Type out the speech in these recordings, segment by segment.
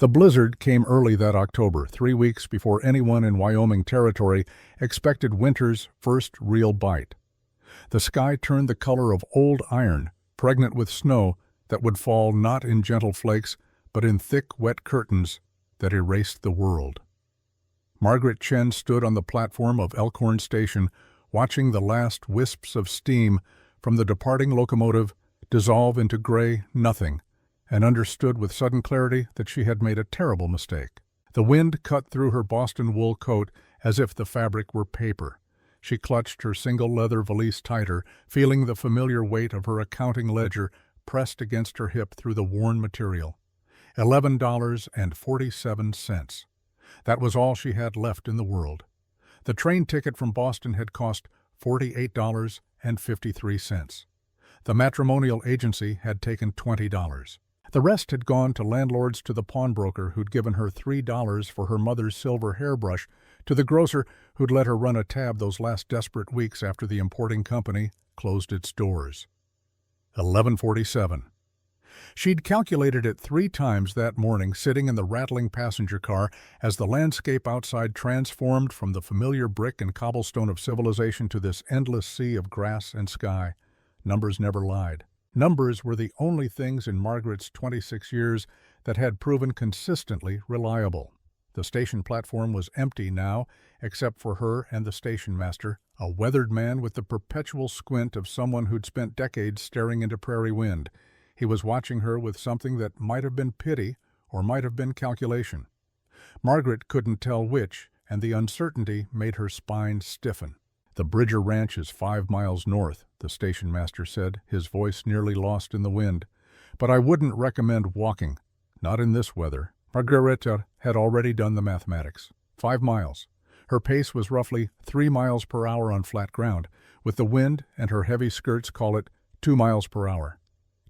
The blizzard came early that October, 3 weeks before anyone in Wyoming territory expected winter's first real bite. The sky turned the color of old iron, pregnant with snow that would fall not in gentle flakes, but in thick, wet curtains that erased the world. Margaret Chen stood on the platform of Elkhorn Station, watching the last wisps of steam from the departing locomotive dissolve into gray nothing, and understood with sudden clarity that she had made a terrible mistake. The wind cut through her Boston wool coat as if the fabric were paper. She clutched her single leather valise tighter, feeling the familiar weight of her accounting ledger pressed against her hip through the worn material. $11.47. That was all she had left in the world. The train ticket from Boston had cost $48.53. The matrimonial agency had taken $20. The rest had gone to landlords, to the pawnbroker who'd given her $3 for her mother's silver hairbrush, to the grocer who'd let her run a tab those last desperate weeks after the importing company closed its doors. 11:47. She'd calculated it 3 times that morning, sitting in the rattling passenger car as the landscape outside transformed from the familiar brick and cobblestone of civilization to this endless sea of grass and sky. Numbers never lied. Numbers were the only things in Margaret's 26 years that had proven consistently reliable. The station platform was empty now, except for her and the station master, a weathered man with the perpetual squint of someone who'd spent decades staring into prairie wind. He was watching her with something that might have been pity or might have been calculation. Margaret couldn't tell which, and the uncertainty made her spine stiffen. "The Bridger Ranch is 5 miles north," the station master said, his voice nearly lost in the wind. "But I wouldn't recommend walking, not in this weather." Margareta had already done the mathematics. 5 miles. Her pace was roughly 3 miles per hour on flat ground. With the wind and her heavy skirts, call it 2 miles per hour.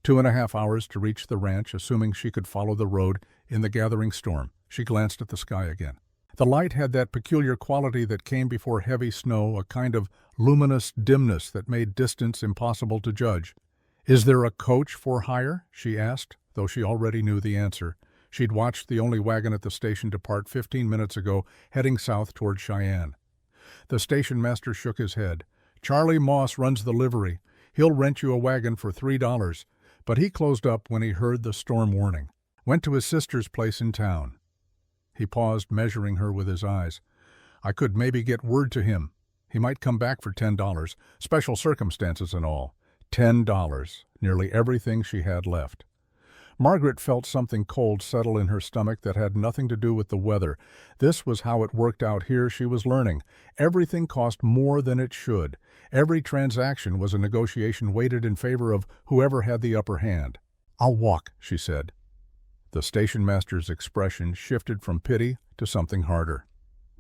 2.5 hours to reach the ranch, assuming she could follow the road in the gathering storm. She glanced at the sky again. The light had that peculiar quality that came before heavy snow, a kind of luminous dimness that made distance impossible to judge. "Is there a coach for hire?" she asked, though she already knew the answer. She'd watched the only wagon at the station depart 15 minutes ago, heading south toward Cheyenne. The station master shook his head. "Charlie Moss runs the livery. He'll rent you a wagon for $3, but he closed up when he heard the storm warning. Went to his sister's place in town." He paused, measuring her with his eyes. "I could maybe get word to him. He might come back for $10, special circumstances and all." $10, nearly everything she had left. Margaret felt something cold settle in her stomach that had nothing to do with the weather. This was how it worked out here, she was learning. Everything cost more than it should. Every transaction was a negotiation weighted in favor of whoever had the upper hand. "I'll walk," she said. The station master's expression shifted from pity to something harder.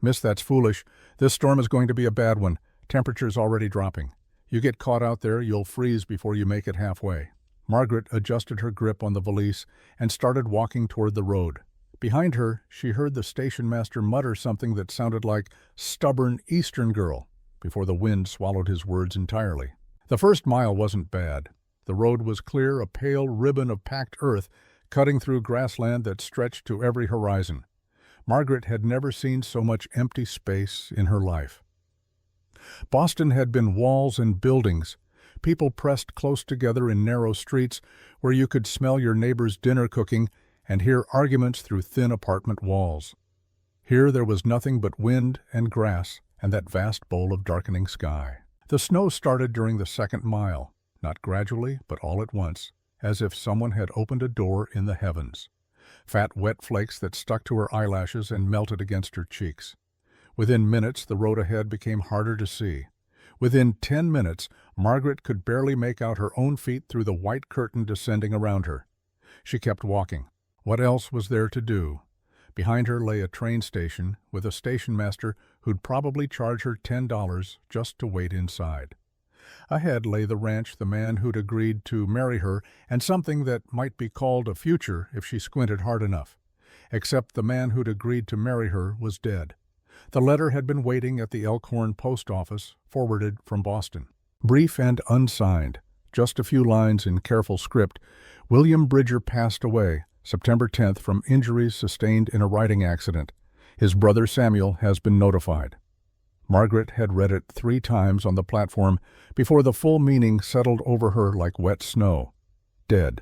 "Miss, that's foolish. This storm is going to be a bad one. Temperature's already dropping. You get caught out there, you'll freeze before you make it halfway." Margaret adjusted her grip on the valise and started walking toward the road. Behind her, she heard the station master mutter something that sounded like "stubborn Eastern girl," before the wind swallowed his words entirely. The first mile wasn't bad. The road was clear, a pale ribbon of packed earth cutting through grassland that stretched to every horizon. Margaret had never seen so much empty space in her life. Boston had been walls and buildings, people pressed close together in narrow streets where you could smell your neighbor's dinner cooking and hear arguments through thin apartment walls. Here there was nothing but wind and grass and that vast bowl of darkening sky. The snow started during the second mile, not gradually, but all at once, as if someone had opened a door in the heavens. Fat, wet flakes that stuck to her eyelashes and melted against her cheeks. Within minutes, the road ahead became harder to see. Within 10 minutes, Margaret could barely make out her own feet through the white curtain descending around her. She kept walking. What else was there to do? Behind her lay a train station with a station master who'd probably charge her $10 just to wait inside. Ahead lay the ranch, the man who'd agreed to marry her, and something that might be called a future if she squinted hard enough. Except the man who'd agreed to marry her was dead. The letter had been waiting at the Elkhorn post office, forwarded from Boston. Brief and unsigned, just a few lines in careful script. "William Bridger passed away. September 10th, from injuries sustained in a riding accident. His brother Samuel has been notified. Margaret had read it 3 times on the platform before the full meaning settled over her like wet snow. Dead.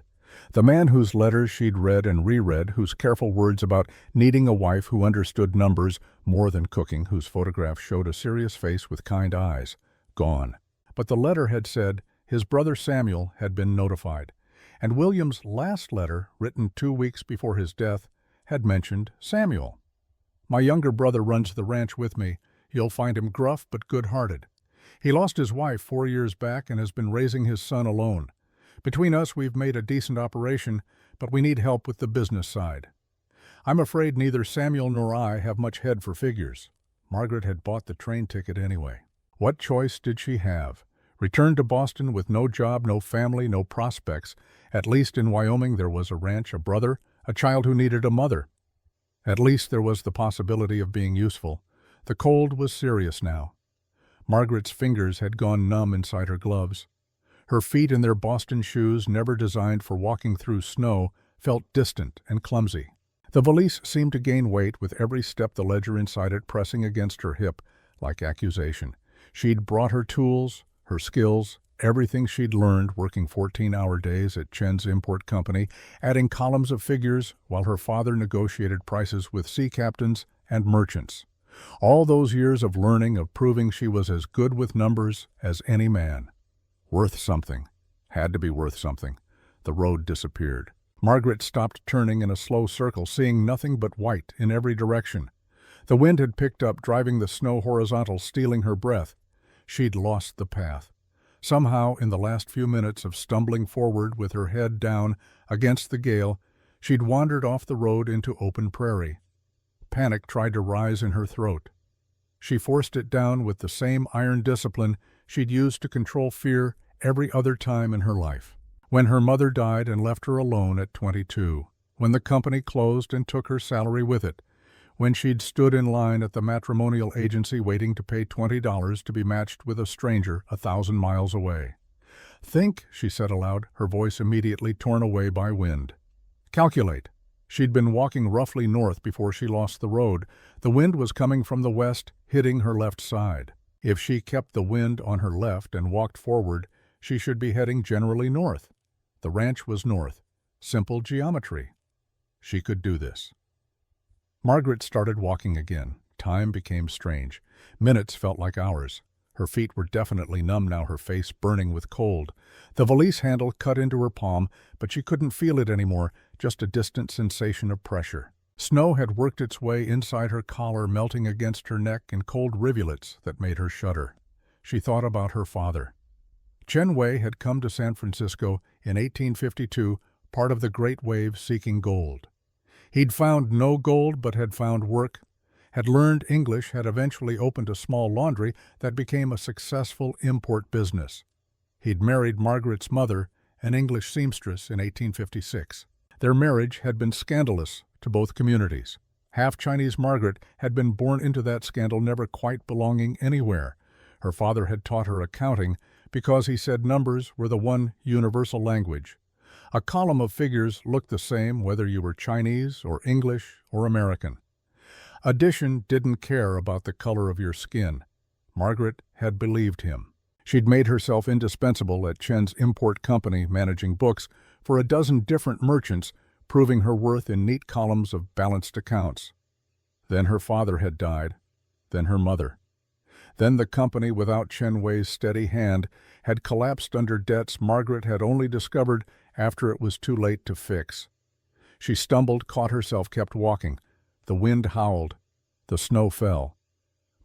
The man whose letters she'd read and reread, whose careful words about needing a wife who understood numbers more than cooking, whose photograph showed a serious face with kind eyes. Gone. But the letter had said his brother Samuel had been notified, and William's last letter, written 2 weeks before his death, had mentioned Samuel. My younger brother runs the ranch with me. You'll find him gruff but good-hearted. He lost his wife 4 years back and has been raising his son alone. Between us, we've made a decent operation, but we need help with the business side. I'm afraid neither Samuel nor I have much head for figures. Margaret had bought the train ticket anyway. What choice did she have? Return to Boston with no job, no family, no prospects. At least in Wyoming there was a ranch, a brother, a child who needed a mother. At least there was the possibility of being useful. The cold was serious now. Margaret's fingers had gone numb inside her gloves. Her feet in their Boston shoes, never designed for walking through snow, felt distant and clumsy. The valise seemed to gain weight with every step, the ledger inside it pressing against her hip like accusation. She'd brought her tools, her skills, everything she'd learned working 14-hour days at Chen's Import Company, adding columns of figures while her father negotiated prices with sea captains and merchants. All those years of learning, of proving she was as good with numbers as any man. Worth something. Had to be worth something. The road disappeared. Margaret stopped turning in a slow circle, seeing nothing but white in every direction. The wind had picked up, driving the snow horizontal, stealing her breath. She'd lost the path. Somehow, in the last few minutes of stumbling forward with her head down against the gale, she'd wandered off the road into open prairie. Panic tried to rise in her throat. She forced it down with the same iron discipline she'd used to control fear every other time in her life. When her mother died and left her alone at 22, when the company closed and took her salary with it, when she'd stood in line at the matrimonial agency waiting to pay $20 to be matched with a stranger 1,000 miles away. Think, she said aloud, her voice immediately torn away by wind. Calculate. She'd been walking roughly north before she lost the road. The wind was coming from the west, hitting her left side. If she kept the wind on her left and walked forward, she should be heading generally north. The ranch was north. Simple geometry. She could do this. Margaret started walking again. Time became strange. Minutes felt like hours. Her feet were definitely numb now, her face burning with cold. The valise handle cut into her palm, but she couldn't feel it anymore, just a distant sensation of pressure. Snow had worked its way inside her collar, melting against her neck in cold rivulets that made her shudder. She thought about her father. Chen Wei had come to San Francisco in 1852, part of the Great Wave, seeking gold. He'd found no gold but had found work, had learned English, had eventually opened a small laundry that became a successful import business. He'd married Margaret's mother, an English seamstress, in 1856. Their marriage had been scandalous to both communities. Half-Chinese Margaret had been born into that scandal, never quite belonging anywhere. Her father had taught her accounting because he said numbers were the one universal language. A column of figures looked the same whether you were Chinese or English or American. Addition didn't care about the color of your skin. Margaret had believed him. She'd made herself indispensable at Chen's Import Company, managing books for a dozen different merchants, proving her worth in neat columns of balanced accounts. Then her father had died, then her mother. Then the company, without Chen Wei's steady hand, had collapsed under debts Margaret had only discovered after it was too late to fix. She stumbled, caught herself, kept walking. The wind howled. The snow fell.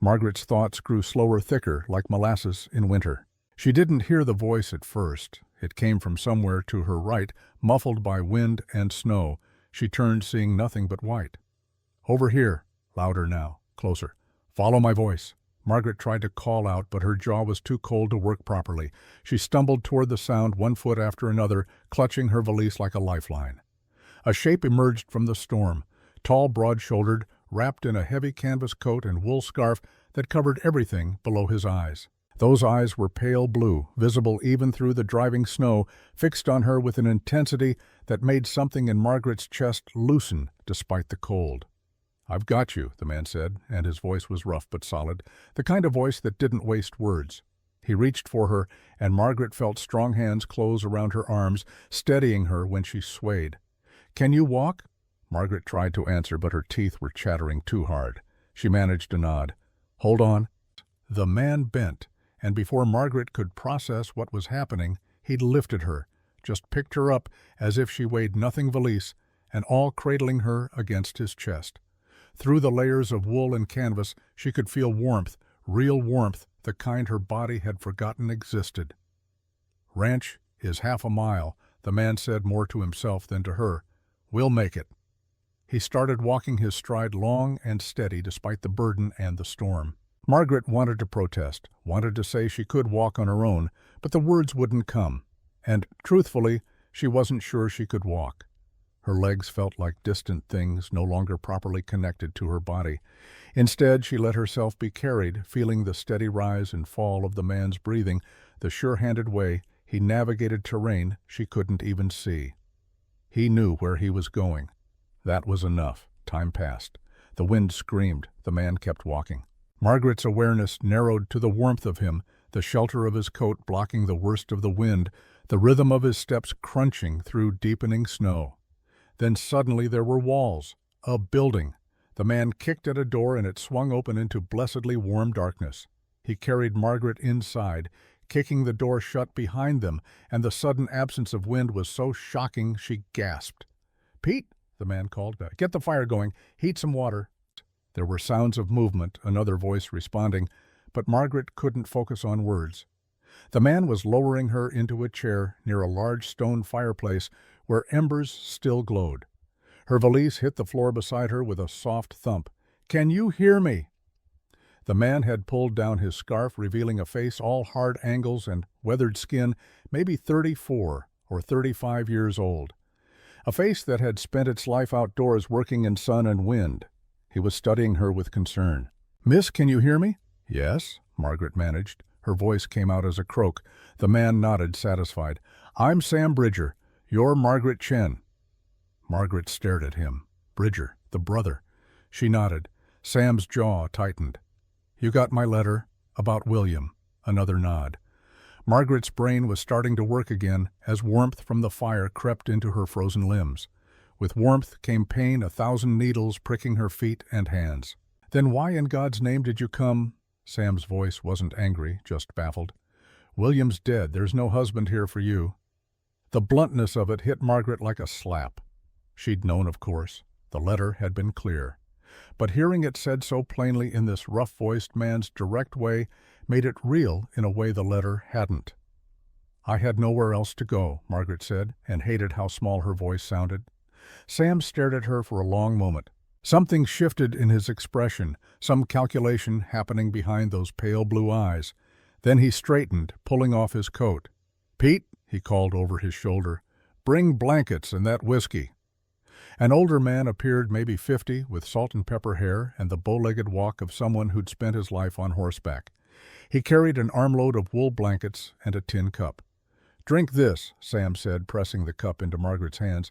Margaret's thoughts grew slower, thicker, like molasses in winter. She didn't hear the voice at first. It came from somewhere to her right, muffled by wind and snow. She turned, seeing nothing but white. "Over here." Louder now, closer. "Follow my voice." Margaret tried to call out, but her jaw was too cold to work properly. She stumbled toward the sound, one foot after another, clutching her valise like a lifeline. A shape emerged from the storm, tall, broad-shouldered, wrapped in a heavy canvas coat and wool scarf that covered everything below his eyes. Those eyes were pale blue, visible even through the driving snow, fixed on her with an intensity that made something in Margaret's chest loosen despite the cold. "I've got you," the man said, and his voice was rough but solid, the kind of voice that didn't waste words. He reached for her, and Margaret felt strong hands close around her arms, steadying her when she swayed. "Can you walk?" Margaret tried to answer, but her teeth were chattering too hard. She managed a nod. "Hold on." The man bent, and before Margaret could process what was happening, he'd lifted her, just picked her up as if she weighed nothing valise, and all cradling her against his chest. Through the layers of wool and canvas, she could feel warmth, real warmth, the kind her body had forgotten existed. "Ranch is 1/2 mile," the man said more to himself than to her. "We'll make it." He started walking, his stride long and steady despite the burden and the storm. Margaret wanted to protest, wanted to say she could walk on her own, but the words wouldn't come. And, truthfully, she wasn't sure she could walk. Her legs felt like distant things, no longer properly connected to her body. Instead, she let herself be carried, feeling the steady rise and fall of the man's breathing, the sure-handed way he navigated terrain she couldn't even see. He knew where he was going. That was enough. Time passed. The wind screamed. The man kept walking. Margaret's awareness narrowed to the warmth of him, the shelter of his coat blocking the worst of the wind, the rhythm of his steps crunching through deepening snow. Then suddenly there were walls, a building. The man kicked at a door and it swung open into blessedly warm darkness. He carried Margaret inside, kicking the door shut behind them, and the sudden absence of wind was so shocking she gasped. "Pete," the man called, "get the fire going. Heat some water." There were sounds of movement, another voice responding, but Margaret couldn't focus on words. The man was lowering her into a chair near a large stone fireplace where embers still glowed. Her valise hit the floor beside her with a soft thump. "Can you hear me?" The man had pulled down his scarf, revealing a face all hard angles and weathered skin, maybe 34 or 35 years old. A face that had spent its life outdoors working in sun and wind. He was studying her with concern. "Miss, can you hear me?" "Yes," Margaret managed. Her voice came out as a croak. The man nodded, satisfied. "I'm Sam Bridger. You're Margaret Chen." Margaret stared at him. Bridger, the brother. She nodded. Sam's jaw tightened. "You got my letter about William." Another nod. Margaret's brain was starting to work again as warmth from the fire crept into her frozen limbs. With warmth came pain, 1,000 needles pricking her feet and hands. "Then why in God's name did you come?" Sam's voice wasn't angry, just baffled. "William's dead. There's no husband here for you." The bluntness of it hit Margaret like a slap. She'd known, of course. The letter had been clear. But hearing it said so plainly in this rough-voiced man's direct way made it real in a way the letter hadn't. "I had nowhere else to go," Margaret said, and hated how small her voice sounded. Sam stared at her for a long moment. Something shifted in his expression, some calculation happening behind those pale blue eyes. Then he straightened, pulling off his coat. "Pete," he called over his shoulder, "bring blankets and that whiskey." An older man appeared, maybe 50, with salt and pepper hair and the bow-legged walk of someone who'd spent his life on horseback. He carried an armload of wool blankets and a tin cup. "Drink this," Sam said, pressing the cup into Margaret's hands.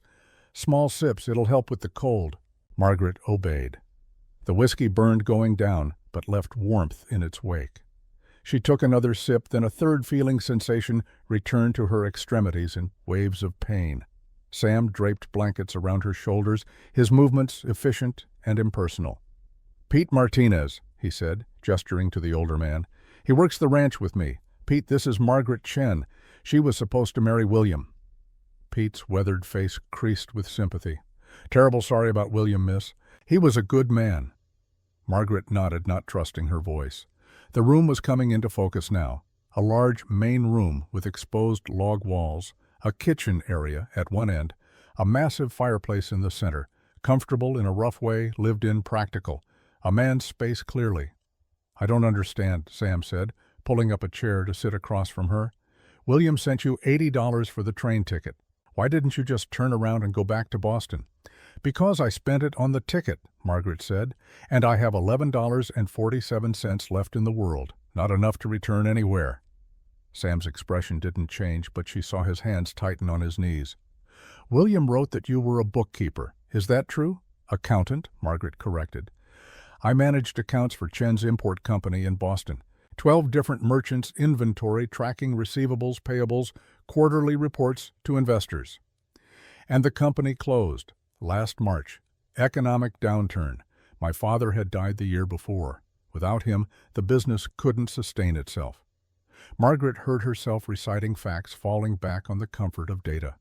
"Small sips, it'll help with the cold." Margaret obeyed. The whiskey burned going down, but left warmth in its wake. She took another sip, then a third feeling sensation returned to her extremities in waves of pain. Sam draped blankets around her shoulders, his movements efficient and impersonal. "Pete Martinez," he said, gesturing to the older man. "He works the ranch with me. Pete, this is Margaret Chen. She was supposed to marry William." Pete's weathered face creased with sympathy. "Terrible sorry about William, miss. He was a good man." Margaret nodded, not trusting her voice. The room was coming into focus now. A large main room with exposed log walls, a kitchen area at one end, a massive fireplace in the center, comfortable in a rough way, lived in practical, a man's space clearly. "I don't understand," Sam said, pulling up a chair to sit across from her. "William sent you $80 for the train ticket. Why didn't you just turn around and go back to Boston?" "Because I spent it on the ticket," Margaret said, "and I have $11.47 left in the world. Not enough to return anywhere." Sam's expression didn't change, but she saw his hands tighten on his knees. "William wrote that you were a bookkeeper. Is that true?" "Accountant," Margaret corrected. "I managed accounts for Chen's import company in Boston. 12 different merchants, inventory, tracking receivables, payables, quarterly reports to investors. And the company closed last March. Economic downturn. My father had died the year before. Without him, the business couldn't sustain itself." Margaret heard herself reciting facts, falling back on the comfort of data.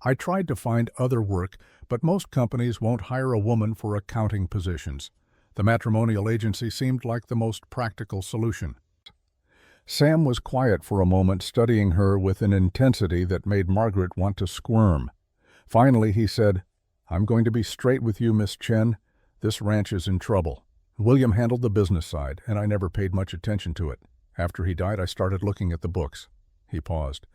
"I tried to find other work, but most companies won't hire a woman for accounting positions. The matrimonial agency seemed like the most practical solution." Sam was quiet for a moment, studying her with an intensity that made Margaret want to squirm. Finally he said, "I'm going to be straight with you, Miss Chen. This ranch is in trouble. William handled the business side, and I never paid much attention to it. After he died, I started looking at the books." He paused.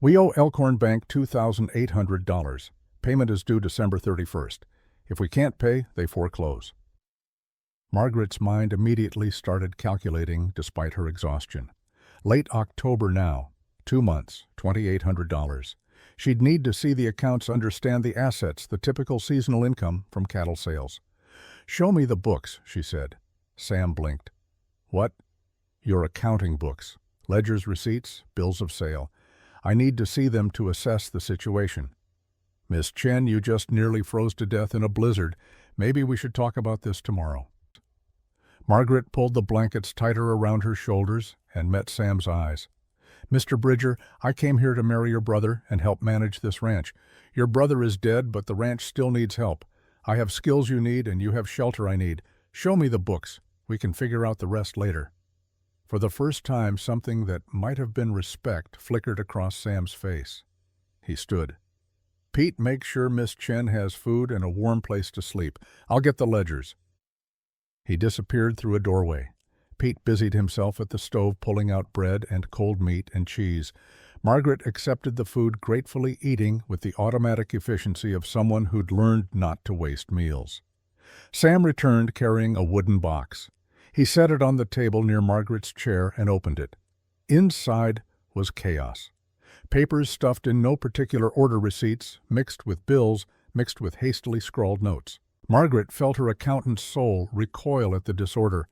"We owe Elkhorn Bank $2,800. Payment is due December 31st. If we can't pay, they foreclose." Margaret's mind immediately started calculating despite her exhaustion. Late October now, 2 months, $2,800. She'd need to see the accounts, understand the assets, the typical seasonal income from cattle sales. "Show me the books," she said. Sam blinked. "What?" "Your accounting books. Ledgers, receipts, bills of sale. I need to see them to assess the situation." "Miss Chen, you just nearly froze to death in a blizzard. Maybe we should talk about this tomorrow." Margaret pulled the blankets tighter around her shoulders and met Sam's eyes. "Mr. Bridger, I came here to marry your brother and help manage this ranch. Your brother is dead, but the ranch still needs help. I have skills you need, and you have shelter I need. Show me the books. We can figure out the rest later." For the first time, something that might have been respect flickered across Sam's face. He stood. "Pete, make sure Miss Chen has food and a warm place to sleep. I'll get the ledgers." He disappeared through a doorway. Pete busied himself at the stove pulling out bread and cold meat and cheese. Margaret accepted the food, gratefully eating with the automatic efficiency of someone who'd learned not to waste meals. Sam returned carrying a wooden box. He set it on the table near Margaret's chair and opened it. Inside was chaos. Papers stuffed in no particular order, receipts, mixed with bills, mixed with hastily scrawled notes. Margaret felt her accountant's soul recoil at the disorder.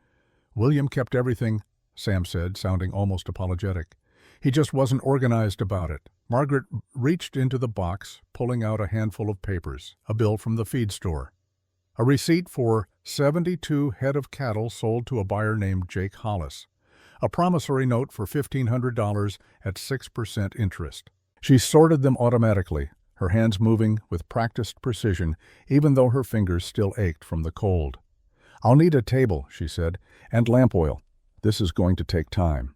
"William kept everything," Sam said, sounding almost apologetic. "He just wasn't organized about it." Margaret reached into the box, pulling out a handful of papers, a bill from the feed store. A receipt for 72 head of cattle sold to a buyer named Jake Hollis. A promissory note for $1,500 at 6% interest. She sorted them automatically, her hands moving with practiced precision, even though her fingers still ached from the cold. "I'll need a table," she said, "and lamp oil. This is going to take time."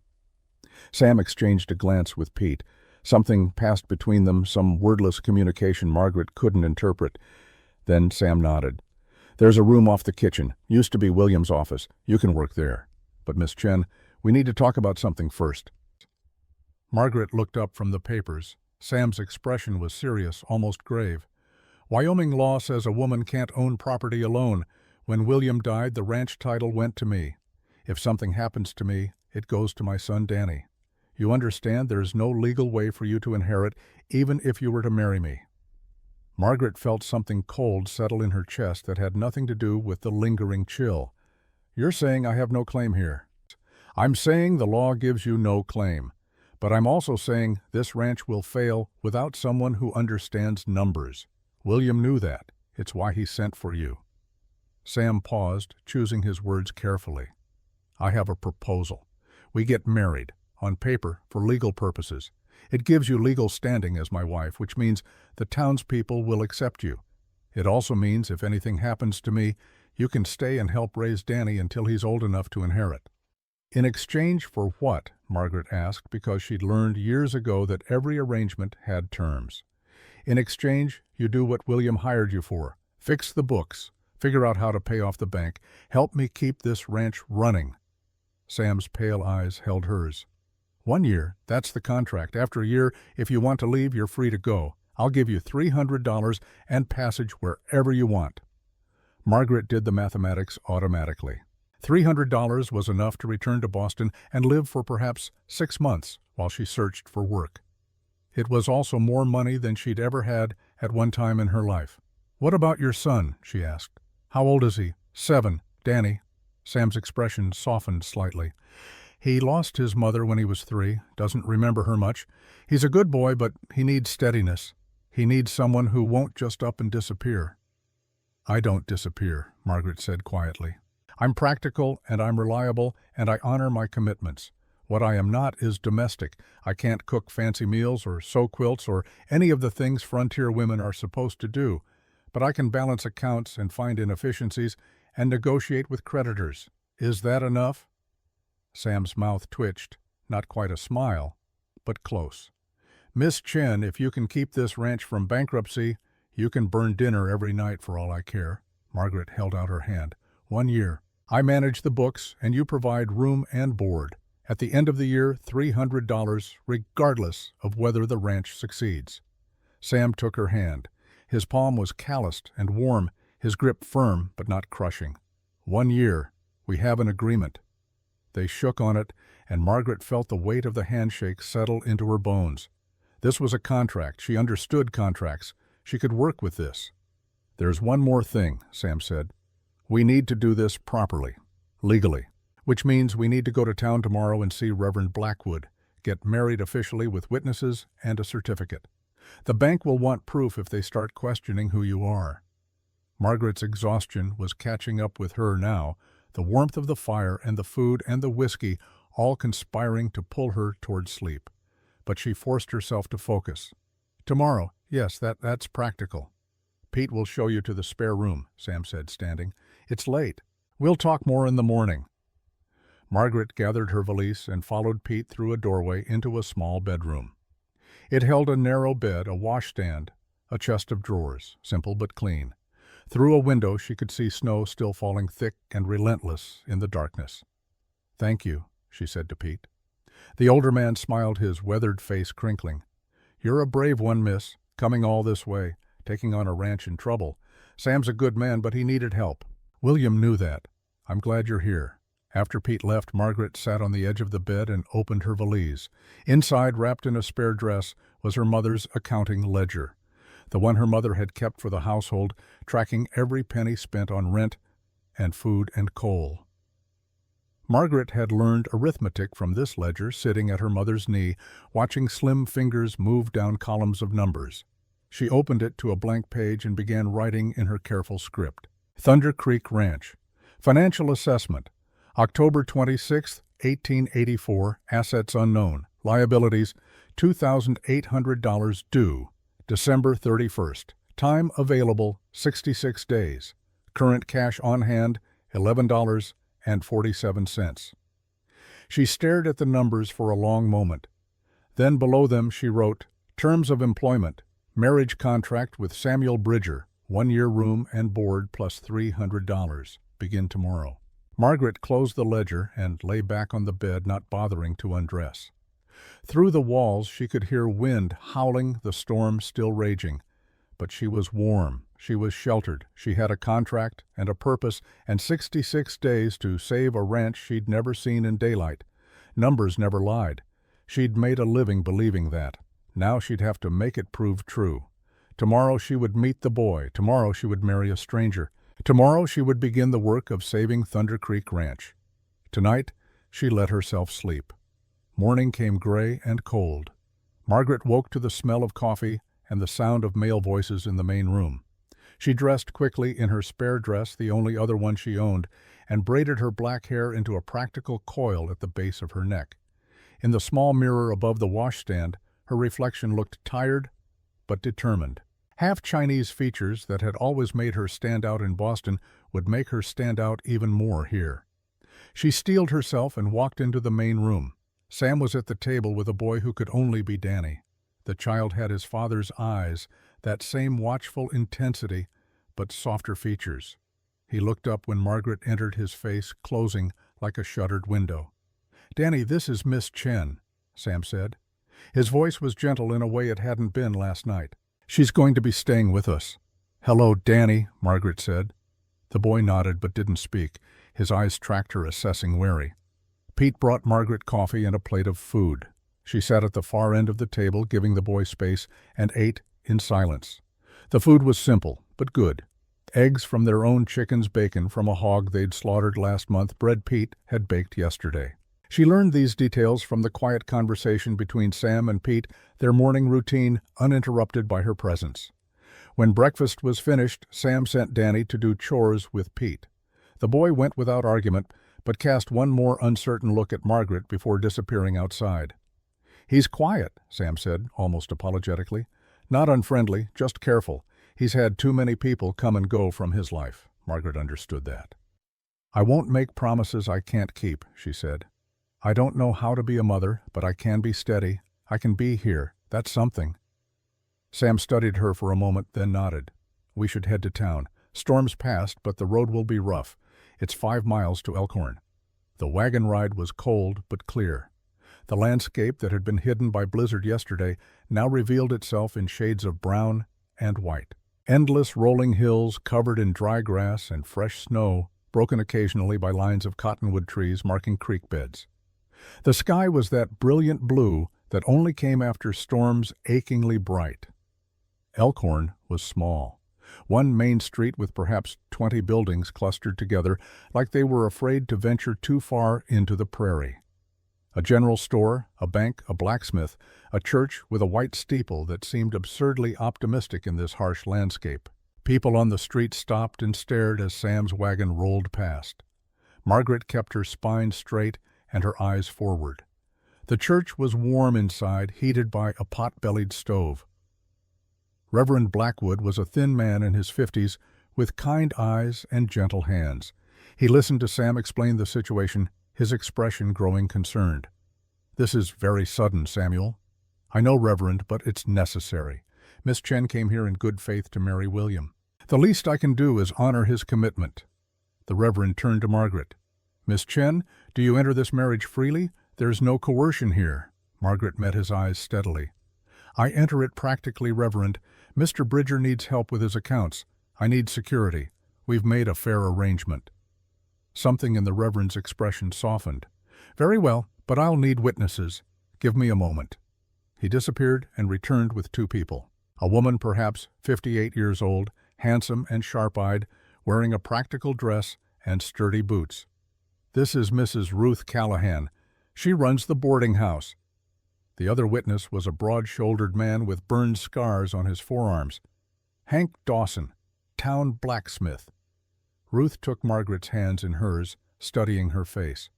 Sam exchanged a glance with Pete. Something passed between them, some wordless communication Margaret couldn't interpret. Then Sam nodded. "There's a room off the kitchen. Used to be William's office. You can work there. But Miss Chen, we need to talk about something first." Margaret looked up from the papers. Sam's expression was serious, almost grave. "Wyoming law says a woman can't own property alone. When William died, the ranch title went to me. If something happens to me, it goes to my son Danny. You understand there's no legal way for you to inherit, even if you were to marry me." Margaret felt something cold settle in her chest that had nothing to do with the lingering chill. "You're saying I have no claim here." "I'm saying the law gives you no claim. But I'm also saying this ranch will fail without someone who understands numbers. William knew that. It's why he sent for you." Sam paused, choosing his words carefully. "I have a proposal. We get married, on paper, for legal purposes. It gives you legal standing as my wife, which means the townspeople will accept you. It also means if anything happens to me, you can stay and help raise Danny until he's old enough to inherit." "In exchange for what?" Margaret asked, because she'd learned years ago that every arrangement had terms. "In exchange, you do what William hired you for. Fix the books. Figure out how to pay off the bank. Help me keep this ranch running." Sam's pale eyes held hers. 1 year, that's the contract. After a year, if you want to leave, you're free to go. I'll give you $300 and passage wherever you want." Margaret did the mathematics automatically. $300 was enough to return to Boston and live for perhaps 6 months while she searched for work. It was also more money than she'd ever had at one time in her life. "What about your son?" she asked. "How old is he?" "7, Danny." Sam's expression softened slightly. "He lost his mother when he was 3, doesn't remember her much. He's a good boy, but he needs steadiness. He needs someone who won't just up and disappear." "I don't disappear," Margaret said quietly. "I'm practical and I'm reliable and I honor my commitments. What I am not is domestic. I can't cook fancy meals or sew quilts or any of the things frontier women are supposed to do, but I can balance accounts and find inefficiencies and negotiate with creditors. Is that enough?" Sam's mouth twitched, not quite a smile, but close. "Miss Chen, if you can keep this ranch from bankruptcy, you can burn dinner every night for all I care." Margaret held out her hand. 1 year. I manage the books, and you provide room and board. At the end of the year, $300, regardless of whether the ranch succeeds." Sam took her hand. His palm was calloused and warm, his grip firm but not crushing. 1 year. We have an agreement." They shook on it, and Margaret felt the weight of the handshake settle into her bones. This was a contract. She understood contracts. She could work with this. "There's one more thing," Sam said. "We need to do this properly, legally, which means we need to go to town tomorrow and see Reverend Blackwood, get married officially with witnesses and a certificate. The bank will want proof if they start questioning who you are." Margaret's exhaustion was catching up with her now, the warmth of the fire and the food and the whiskey all conspiring to pull her toward sleep. But she forced herself to focus. "Tomorrow, yes, that's practical." "Pete will show you to the spare room," Sam said, standing. "It's late. We'll talk more in the morning." Margaret gathered her valise and followed Pete through a doorway into a small bedroom. It held a narrow bed, a washstand, a chest of drawers, simple but clean. Through a window she could see snow still falling thick and relentless in the darkness. "Thank you," she said to Pete. The older man smiled, his weathered face crinkling. "You're a brave one, miss, coming all this way, taking on a ranch in trouble. Sam's a good man, but he needed help. William knew that. I'm glad you're here." After Pete left, Margaret sat on the edge of the bed and opened her valise. Inside, wrapped in a spare dress, was her mother's accounting ledger, the one her mother had kept for the household, tracking every penny spent on rent and food and coal. Margaret had learned arithmetic from this ledger, sitting at her mother's knee, watching slim fingers move down columns of numbers. She opened it to a blank page and began writing in her careful script. Thunder Creek Ranch. Financial assessment. October 26, 1884, assets unknown. Liabilities, $2,800 due. December 31st. Time available, 66 days. Current cash on hand, $11.47. She stared at the numbers for a long moment. Then below them she wrote, "Terms of employment. Marriage contract with Samuel Bridger. 1 year room and board plus $300. Begin tomorrow." Margaret closed the ledger and lay back on the bed, not bothering to undress. Through the walls she could hear wind howling, the storm still raging. But she was warm, she was sheltered, she had a contract and a purpose and 66 days to save a ranch she'd never seen in daylight. Numbers never lied. She'd made a living believing that. Now she'd have to make it prove true. Tomorrow she would meet the boy. Tomorrow she would marry a stranger. Tomorrow she would begin the work of saving Thunder Creek Ranch. Tonight she let herself sleep. Morning came gray and cold. Margaret woke to the smell of coffee and the sound of male voices in the main room. She dressed quickly in her spare dress, the only other one she owned, and braided her black hair into a practical coil at the base of her neck. In the small mirror above the washstand, her reflection looked tired but determined. Half Chinese features that had always made her stand out in Boston would make her stand out even more here. She steeled herself and walked into the main room. Sam was at the table with a boy who could only be Danny. The child had his father's eyes, that same watchful intensity, but softer features. He looked up when Margaret entered, his face closing like a shuttered window. "Danny, this is Miss Chen," Sam said. His voice was gentle in a way it hadn't been last night. "She's going to be staying with us." "Hello, Danny," Margaret said. The boy nodded but didn't speak. His eyes tracked her assessing wary. Pete brought Margaret coffee and a plate of food. She sat at the far end of the table, giving the boy space, and ate in silence. The food was simple, but good. Eggs from their own chicken's bacon from a hog they'd slaughtered last month, bread Pete had baked yesterday. She learned these details from the quiet conversation between Sam and Pete, their morning routine uninterrupted by her presence. When breakfast was finished, Sam sent Danny to do chores with Pete. The boy went without argument, but cast one more uncertain look at Margaret before disappearing outside. "He's quiet," Sam said, almost apologetically. "Not unfriendly, just careful. He's had too many people come and go from his life." Margaret understood that. "I won't make promises I can't keep," she said. "I don't know how to be a mother, but I can be steady. I can be here. That's something." Sam studied her for a moment, then nodded. "We should head to town. Storm's past, but the road will be rough. It's 5 miles to Elkhorn." The wagon ride was cold but clear. The landscape that had been hidden by blizzard yesterday now revealed itself in shades of brown and white. Endless rolling hills covered in dry grass and fresh snow, broken occasionally by lines of cottonwood trees marking creek beds. The sky was that brilliant blue that only came after storms achingly bright. Elkhorn was small. One main street with perhaps 20 buildings clustered together like they were afraid to venture too far into the prairie. A general store, a bank, a blacksmith, a church with a white steeple that seemed absurdly optimistic in this harsh landscape. People on the street stopped and stared as Sam's wagon rolled past. Margaret kept her spine straight and her eyes forward. The church was warm inside, heated by a pot-bellied stove. Reverend Blackwood was a thin man in his 50s with kind eyes and gentle hands. He listened to Sam explain the situation, his expression growing concerned. "This is very sudden, Samuel. I know, Reverend, but it's necessary. Miss Chen came here in good faith to marry William. The least I can do is honor his commitment." The Reverend turned to Margaret. "Miss Chen, do you enter this marriage freely? There's no coercion here." Margaret met his eyes steadily. "I enter it practically, Reverend. Mr. Bridger needs help with his accounts. I need security. We've made a fair arrangement." Something in the Reverend's expression softened. "Very well, but I'll need witnesses. Give me a moment." He disappeared and returned with 2 people. A woman perhaps 58 years old, handsome and sharp-eyed, wearing a practical dress and sturdy boots. "This is Mrs. Ruth Callahan. She runs the boarding house." The other witness was a broad-shouldered man with burned scars on his forearms. "Hank Dawson, town blacksmith." Ruth took Margaret's hands in hers, studying her face.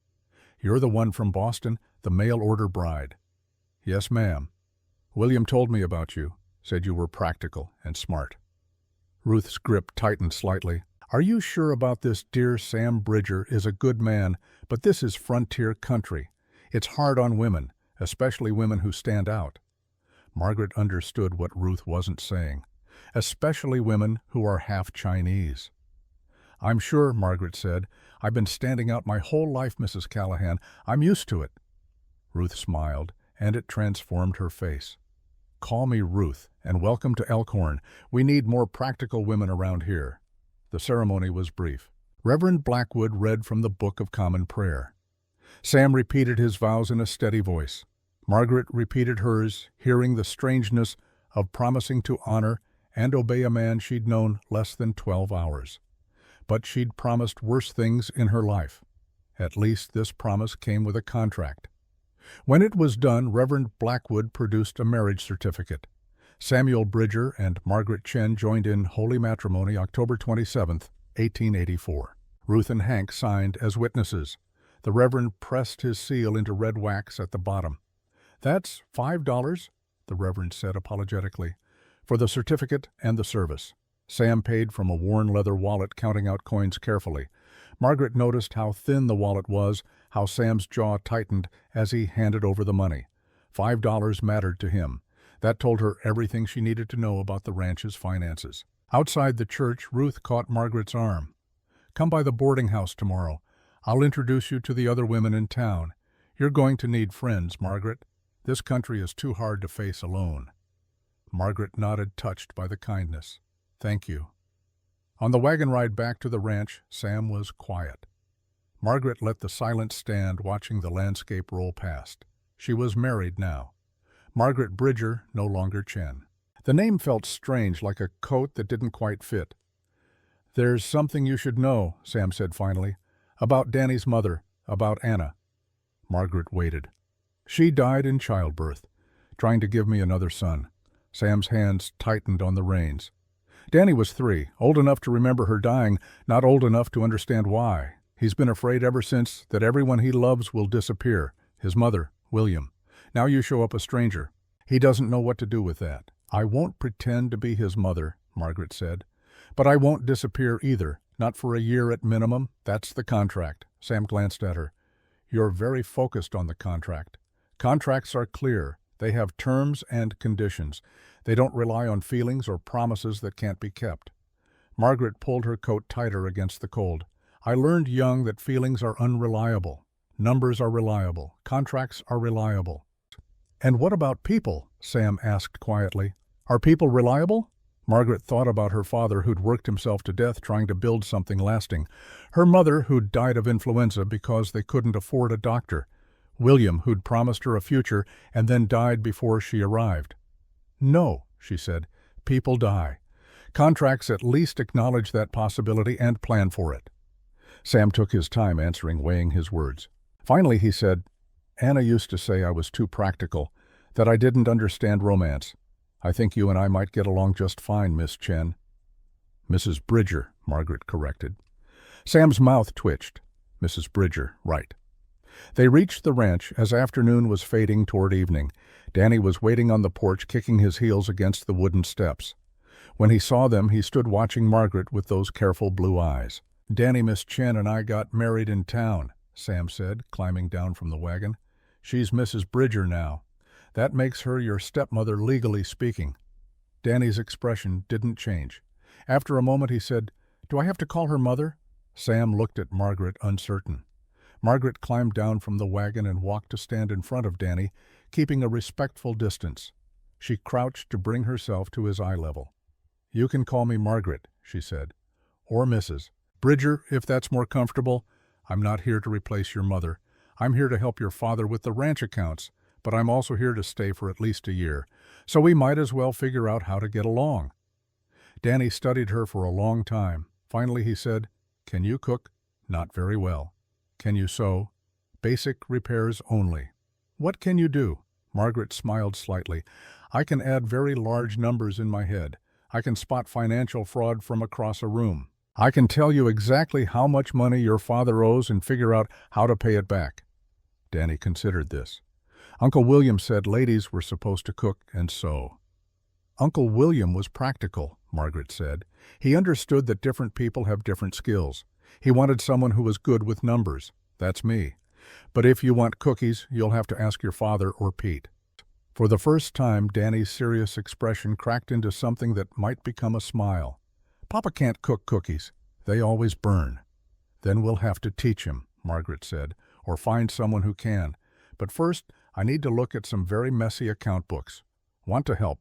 "You're the one from Boston, the mail-order bride." "Yes, ma'am. William told me about you, said you were practical and smart." Ruth's grip tightened slightly. "Are you sure about this? Dear Sam Bridger is a good man, but this is frontier country. It's hard on women, especially women who stand out." Margaret understood what Ruth wasn't saying. "Especially women who are half Chinese." "I'm sure," Margaret said. "I've been standing out my whole life, Mrs. Callahan. I'm used to it." Ruth smiled, and it transformed her face. "Call me Ruth, and welcome to Elkhorn. We need more practical women around here." The ceremony was brief. Reverend Blackwood read from the Book of Common Prayer. Sam repeated his vows in a steady voice. Margaret repeated hers, hearing the strangeness of promising to honor and obey a man she'd known less than 12 hours. But she'd promised worse things in her life. At least this promise came with a contract. When it was done, Reverend Blackwood produced a marriage certificate. Samuel Bridger and Margaret Chen joined in holy matrimony October 27, 1884. Ruth and Hank signed as witnesses. The Reverend pressed his seal into red wax at the bottom. "That's $5, the Reverend said apologetically, "for the certificate and the service." Sam paid from a worn leather wallet, counting out coins carefully. Margaret noticed how thin the wallet was, how Sam's jaw tightened as he handed over the money. $5 mattered to him. That told her everything she needed to know about the ranch's finances. Outside the church, Ruth caught Margaret's arm. "Come by the boarding house tomorrow. I'll introduce you to the other women in town. You're going to need friends, Margaret. This country is too hard to face alone." Margaret nodded, touched by the kindness. "Thank you." On the wagon ride back to the ranch, Sam was quiet. Margaret let the silence stand, watching the landscape roll past. She was married now. Margaret Bridger, no longer Chen. The name felt strange, like a coat that didn't quite fit. "There's something you should know," Sam said finally. "About Danny's mother, about Anna." Margaret waited. "She died in childbirth, trying to give me another son." Sam's hands tightened on the reins. "Danny was 3, old enough to remember her dying, not old enough to understand why. He's been afraid ever since that everyone he loves will disappear. His mother, William. Now you show up a stranger. He doesn't know what to do with that." "I won't pretend to be his mother," Margaret said. "But I won't disappear either, not for a year at minimum. That's the contract." Sam glanced at her. "You're very focused on the contract. Contracts are clear. They have terms and conditions. They don't rely on feelings or promises that can't be kept." Margaret pulled her coat tighter against the cold. "I learned young that feelings are unreliable. Numbers are reliable. Contracts are reliable." "And what about people?" Sam asked quietly. "Are people reliable?" Margaret thought about her father, who'd worked himself to death trying to build something lasting. Her mother, who'd died of influenza because they couldn't afford a doctor. William, who'd promised her a future and then died before she arrived. "No," she said. "People die. Contracts at least acknowledge that possibility and plan for it." Sam took his time answering, weighing his words. Finally he said, "Anna used to say I was too practical, that I didn't understand romance. I think you and I might get along just fine, Miss Chen." "Mrs. Bridger," Margaret corrected. Sam's mouth twitched. "Mrs. Bridger, right." They reached the ranch as afternoon was fading toward evening. Danny was waiting on the porch, kicking his heels against the wooden steps. When he saw them, he stood watching Margaret with those careful blue eyes. "Danny, Miss Chen and I got married in town," Sam said, climbing down from the wagon. "She's Mrs. Bridger now. That makes her your stepmother, legally speaking." Danny's expression didn't change. After a moment he said, "Do I have to call her mother?" Sam looked at Margaret, uncertain. Margaret climbed down from the wagon and walked to stand in front of Danny, keeping a respectful distance. She crouched to bring herself to his eye level. "You can call me Margaret," she said, "or Mrs. Bridger, if that's more comfortable. I'm not here to replace your mother. I'm here to help your father with the ranch accounts, but I'm also here to stay for at least a year, so we might as well figure out how to get along." Danny studied her for a long time. Finally he said, "Can you cook?" "Not very well." "Can you sew?" "Basic repairs only." "What can you do?" Margaret smiled slightly. "I can add very large numbers in my head. I can spot financial fraud from across a room. I can tell you exactly how much money your father owes and figure out how to pay it back." Danny considered this. "Uncle William said ladies were supposed to cook and sew." "Uncle William was practical," Margaret said. "He understood that different people have different skills. He wanted someone who was good with numbers. That's me. But if you want cookies, you'll have to ask your father or Pete." For the first time, Danny's serious expression cracked into something that might become a smile. "Papa can't cook cookies. They always burn." "Then we'll have to teach him," Margaret said, "or find someone who can. But first, I need to look at some very messy account books. Want to help?"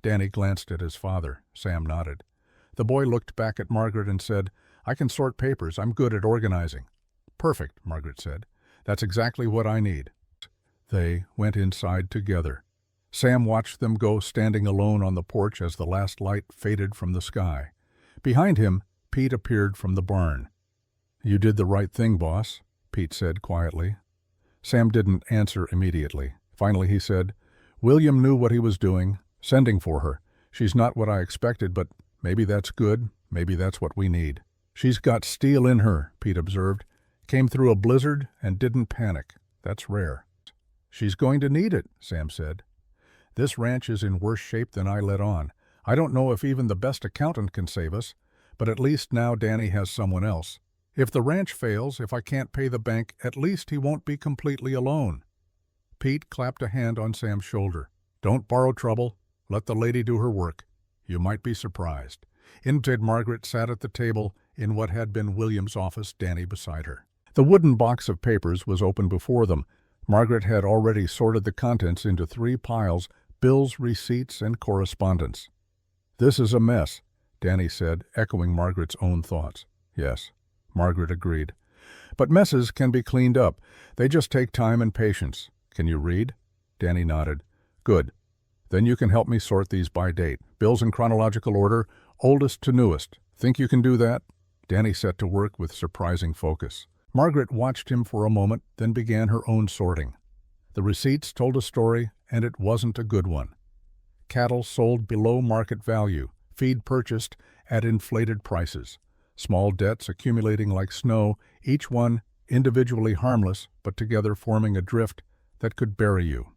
Danny glanced at his father. Sam nodded. The boy looked back at Margaret and said, "I can sort papers. I'm good at organizing." "Perfect," Margaret said. "That's exactly what I need." They went inside together. Sam watched them go, standing alone on the porch as the last light faded from the sky. Behind him, Pete appeared from the barn. "You did the right thing, boss," Pete said quietly. Sam didn't answer immediately. Finally he said, "William knew what he was doing, sending for her. She's not what I expected, but maybe that's good. Maybe that's what we need." "She's got steel in her," Pete observed. "Came through a blizzard and didn't panic. That's rare." "She's going to need it," Sam said. "This ranch is in worse shape than I let on. I don't know if even the best accountant can save us, but at least now Danny has someone else. If the ranch fails, if I can't pay the bank, at least he won't be completely alone." Pete clapped a hand on Sam's shoulder. "Don't borrow trouble. Let the lady do her work. You might be surprised." Instead, Margaret sat at the table in what had been William's office, Danny beside her. The wooden box of papers was open before them. Margaret had already sorted the contents into 3 piles: bills, receipts, and correspondence. "This is a mess. Danny said, echoing Margaret's own thoughts. Yes, Margaret agreed. But messes can be cleaned up. They just take time and patience. Can you read? Danny nodded. Good. Then you can help me sort these by date. Bills in chronological order, oldest to newest. Think you can do that? Danny set to work with surprising focus. Margaret watched him for a moment, then began her own sorting. The receipts told a story, and it wasn't a good one. Cattle sold below market value, feed purchased at inflated prices, small debts accumulating like snow, each one individually harmless but together forming a drift that could bury you.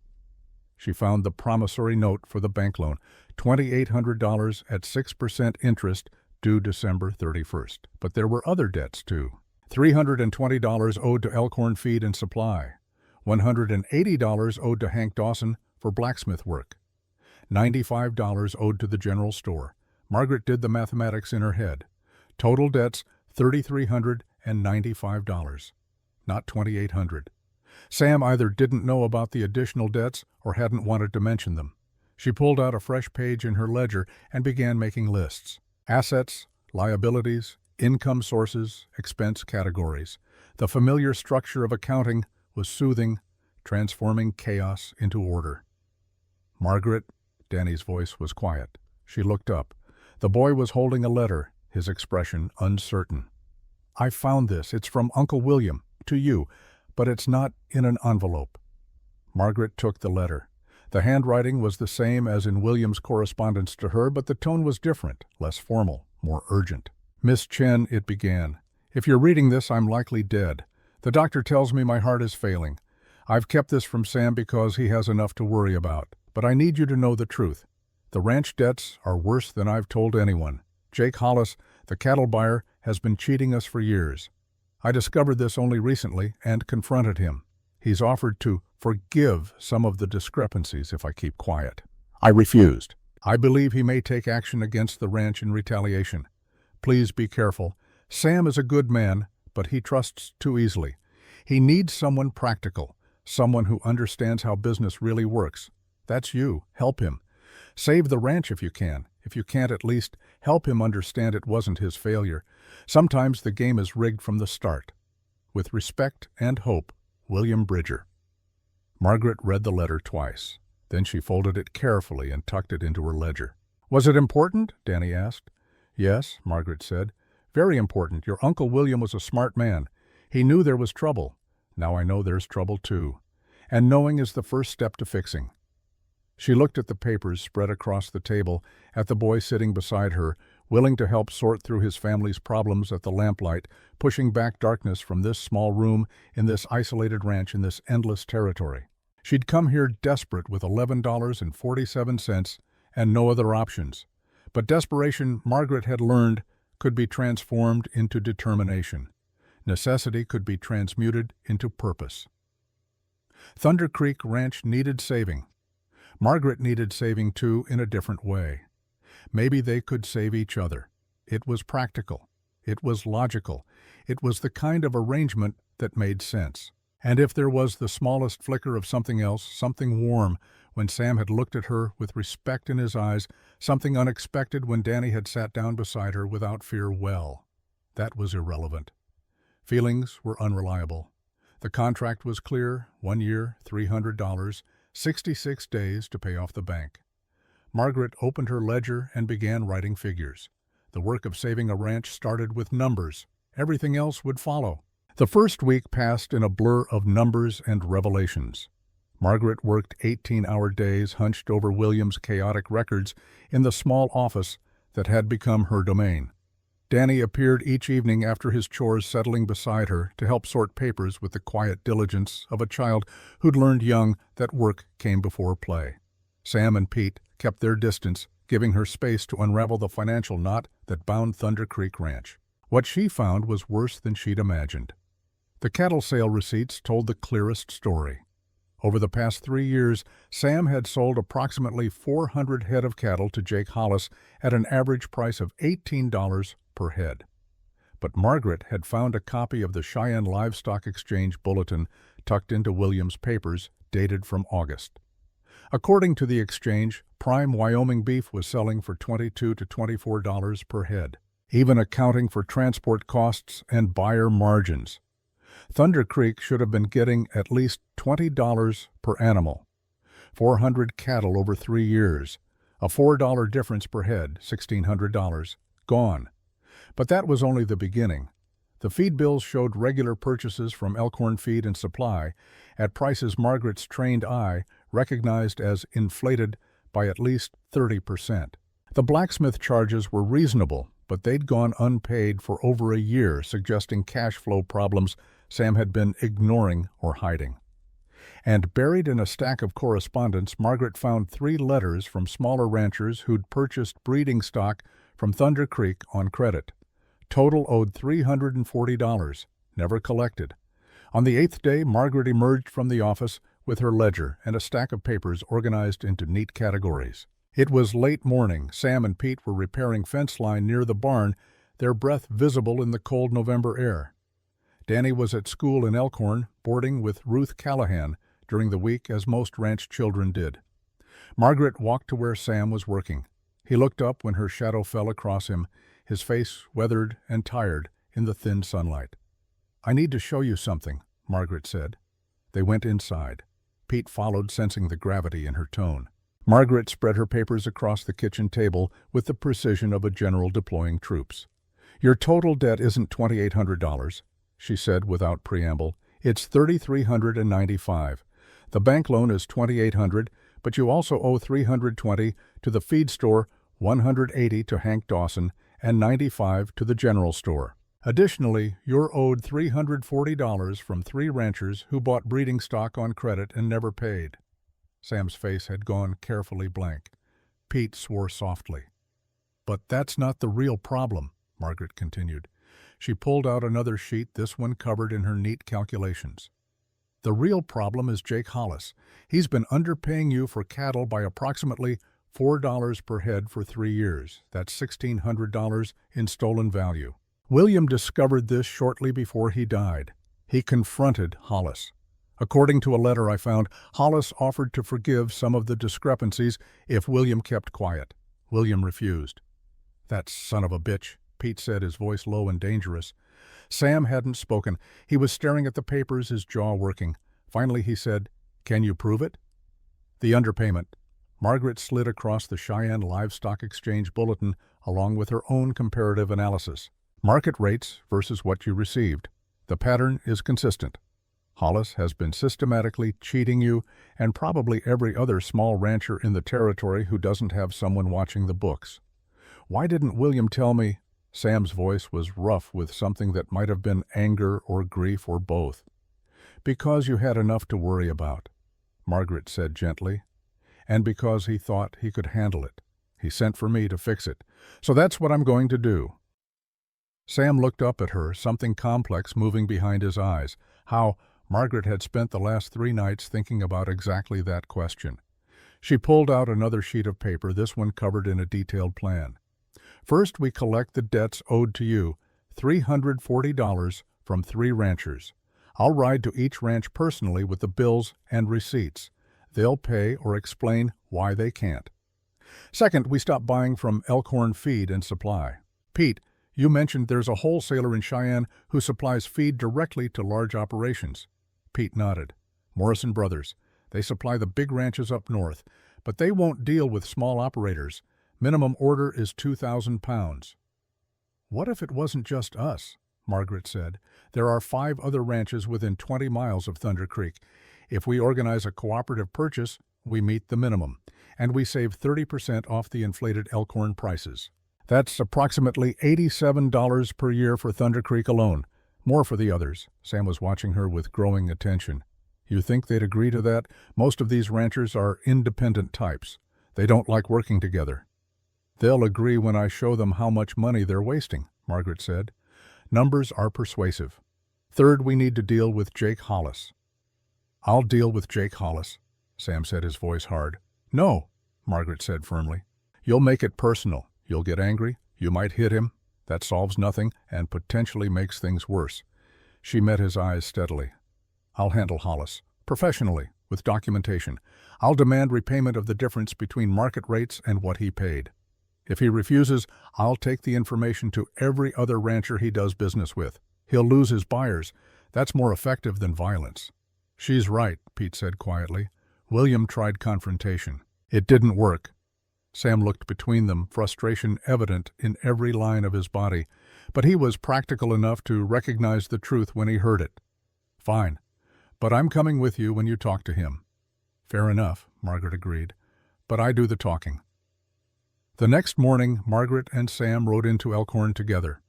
She found the promissory note for the bank loan, $2,800 at 6% interest due December 31st. But there were other debts, too. $320 owed to Elkhorn Feed and Supply, $180 owed to Hank Dawson for blacksmith work, $95 owed to the general store. Margaret did the mathematics in her head. Total debts, $3,395, not $2,800. Sam either didn't know about the additional debts or hadn't wanted to mention them. She pulled out a fresh page in her ledger and began making lists. Assets, liabilities, income sources, expense categories. The familiar structure of accounting was soothing, transforming chaos into order. Margaret, Danny's voice was quiet. She looked up. The boy was holding a letter, his expression uncertain. I found this. It's from Uncle William, to you, but it's not in an envelope. Margaret took the letter. The handwriting was the same as in William's correspondence to her, but the tone was different, less formal, more urgent. Miss Chen, it began. If you're reading this, I'm likely dead. The doctor tells me my heart is failing. I've kept this from Sam because he has enough to worry about, but I need you to know the truth. The ranch debts are worse than I've told anyone. Jake Hollis, the cattle buyer, has been cheating us for years. I discovered this only recently and confronted him. He's offered to forgive some of the discrepancies if I keep quiet. I refused. I believe he may take action against the ranch in retaliation. Please be careful. Sam is a good man, but he trusts too easily. He needs someone practical, someone who understands how business really works. That's you. Help him. Save the ranch if you can. If you can't, at least help him understand it wasn't his failure. Sometimes the game is rigged from the start. With respect and hope, William Bridger. Margaret read the letter twice. Then she folded it carefully and tucked it into her ledger. Was it important? Danny asked. Yes, Margaret said. Very important. Your Uncle William was a smart man. He knew there was trouble. Now I know there's trouble too. And knowing is the first step to fixing. She looked at the papers spread across the table, at the boy sitting beside her, willing to help sort through his family's problems at the lamplight, pushing back darkness from this small room, in this isolated ranch, in this endless territory. She'd come here desperate with $11.47 and no other options. But desperation, Margaret had learned, could be transformed into determination. Necessity could be transmuted into purpose. Thunder Creek Ranch needed saving. Margaret needed saving too, in a different way. Maybe they could save each other. It was practical. It was logical. It was the kind of arrangement that made sense. And if there was the smallest flicker of something else, something warm, when Sam had looked at her with respect in his eyes, something unexpected when Danny had sat down beside her without fear, well, that was irrelevant. Feelings were unreliable. The contract was clear, 1 year, $300, 66 days to pay off the bank. Margaret opened her ledger and began writing figures. The work of saving a ranch started with numbers. Everything else would follow. The first week passed in a blur of numbers and revelations. Margaret worked 18-hour days hunched over William's chaotic records in the small office that had become her domain. Danny appeared each evening after his chores, settling beside her to help sort papers with the quiet diligence of a child who'd learned young that work came before play. Sam and Pete kept their distance, giving her space to unravel the financial knot that bound Thunder Creek Ranch. What she found was worse than she'd imagined. The cattle sale receipts told the clearest story. Over the past 3 years, Sam had sold approximately 400 head of cattle to Jake Hollis at an average price of $18 per head. But Margaret had found a copy of the Cheyenne Livestock Exchange Bulletin tucked into William's papers, dated from August. According to the exchange, prime Wyoming beef was selling for $22 to $24 per head, even accounting for transport costs and buyer margins. Thunder Creek should have been getting at least $20 per animal. 400 cattle over 3 years. A $4 difference per head, $1,600, gone. But that was only the beginning. The feed bills showed regular purchases from Elkhorn Feed and Supply at prices Margaret's trained eye recognized as inflated by at least 30%. The blacksmith charges were reasonable, but they'd gone unpaid for over a year, suggesting cash flow problems Sam had been ignoring or hiding. And buried in a stack of correspondence, Margaret found 3 letters from smaller ranchers who'd purchased breeding stock from Thunder Creek on credit. Total owed $340, never collected. On the 8th day, Margaret emerged from the office with her ledger and a stack of papers organized into neat categories. It was late morning. Sam and Pete were repairing fence line near the barn, their breath visible in the cold November air. Danny was at school in Elkhorn, boarding with Ruth Callahan during the week, as most ranch children did. Margaret walked to where Sam was working. He looked up when her shadow fell across him, his face weathered and tired in the thin sunlight. "I need to show you something," Margaret said. They went inside. Pete followed, sensing the gravity in her tone. Margaret spread her papers across the kitchen table with the precision of a general deploying troops. "Your total debt isn't $2,800, she said without preamble. "It's $3,395. The bank loan is $2,800, but you also owe $320 to the feed store, $180 to Hank Dawson, and $95 to the general store. Additionally, you're owed $340 from 3 ranchers who bought breeding stock on credit and never paid." Sam's face had gone carefully blank. Pete swore softly. "But that's not the real problem," Margaret continued. She pulled out another sheet, this one covered in her neat calculations. "The real problem is Jake Hollis. He's been underpaying you for cattle by approximately $4 per head for 3 years. That's $1,600 in stolen value. William discovered this shortly before he died. He confronted Hollis. According to a letter I found, Hollis offered to forgive some of the discrepancies if William kept quiet. William refused. "That son of a bitch," Pete said, his voice low and dangerous. Sam hadn't spoken. He was staring at the papers, his jaw working. Finally he said, "Can you prove it?" "The underpayment." Margaret slid across the Cheyenne Livestock Exchange bulletin along with her own comparative analysis. "Market rates versus what you received. The pattern is consistent. Hollis has been systematically cheating you and probably every other small rancher in the territory who doesn't have someone watching the books. Why didn't William tell me?" Sam's voice was rough with something that might have been anger or grief or both. "Because you had enough to worry about," Margaret said gently. "And because he thought he could handle it. He sent for me to fix it. So that's what I'm going to do." Sam looked up at her, something complex moving behind his eyes. How Margaret had spent the last 3 nights thinking about exactly that question. She pulled out another sheet of paper, this one covered in a detailed plan. "First, we collect the debts owed to you, $340 from 3 ranchers. I'll ride to each ranch personally with the bills and receipts. They'll pay or explain why they can't. Second, we stop buying from Elkhorn Feed and Supply. Pete, you mentioned there's a wholesaler in Cheyenne who supplies feed directly to large operations." Pete nodded. "Morrison Brothers. They supply the big ranches up north, but they won't deal with small operators. Minimum order is 2,000 pounds. "What if it wasn't just us?" Margaret said. "There are 5 other ranches within 20 miles of Thunder Creek. If we organize a cooperative purchase, we meet the minimum, and we save 30% off the inflated Elkhorn prices. That's approximately $87 per year for Thunder Creek alone. More for the others." Sam was watching her with growing attention. "You think they'd agree to that? Most of these ranchers are independent types. They don't like working together." "They'll agree when I show them how much money they're wasting," Margaret said. "Numbers are persuasive. Third, we need to deal with Jake Hollis." "I'll deal with Jake Hollis," Sam said, his voice hard. "No," Margaret said firmly. "You'll make it personal. You'll get angry. You might hit him. That solves nothing and potentially makes things worse." She met his eyes steadily. "I'll handle Hollis, professionally, with documentation. I'll demand repayment of the difference between market rates and what he paid. If he refuses, I'll take the information to every other rancher he does business with. He'll lose his buyers. That's more effective than violence." "She's right," Pete said quietly. William tried confrontation. It didn't work. Sam looked between them, frustration evident in every line of his body, but he was practical enough to recognize the truth when he heard it. "Fine, but I'm coming with you when you talk to him." "Fair enough," Margaret agreed, "but I do the talking." The next morning, Margaret and Sam rode into Elkhorn together.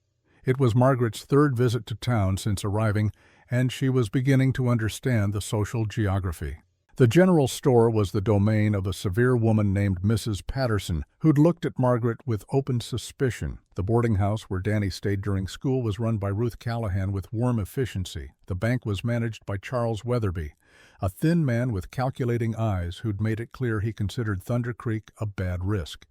It was Margaret's third visit to town since arriving, and she was beginning to understand the social geography. The general store was the domain of a severe woman named Mrs. Patterson, who'd looked at Margaret with open suspicion. The boarding house where Danny stayed during school was run by Ruth Callahan with warm efficiency. The bank was managed by Charles Weatherby, a thin man with calculating eyes who'd made it clear he considered Thunder Creek a bad risk.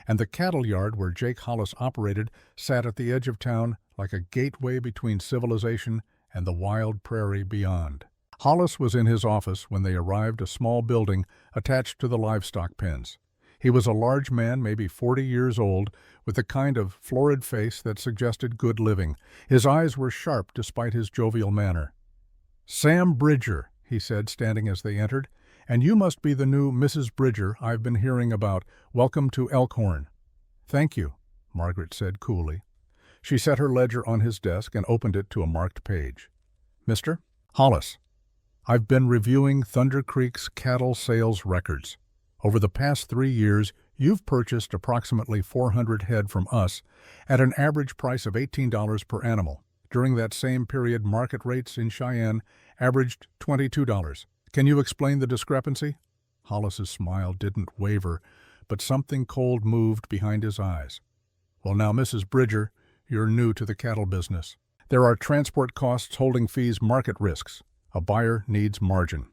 And the cattle yard where Jake Hollis operated sat at the edge of town like a gateway between civilization and the wild prairie beyond. Hollis was in his office when they arrived, a small building attached to the livestock pens. He was a large man, maybe 40 years old, with the kind of florid face that suggested good living. His eyes were sharp despite his jovial manner. "Sam Bridger," he said, standing as they entered, "and you must be the new Mrs. Bridger I've been hearing about. Welcome to Elkhorn." "Thank you," Margaret said coolly. She set her ledger on his desk and opened it to a marked page. "Mr. Hollis, I've been reviewing Thunder Creek's cattle sales records. Over the past 3 years, you've purchased approximately 400 head from us at an average price of $18 per animal. During that same period, market rates in Cheyenne averaged $22. Can you explain the discrepancy?" Hollis's smile didn't waver, but something cold moved behind his eyes. "Well now, Mrs. Bridger, you're new to the cattle business. There are transport costs, holding fees, market risks. A buyer needs margin.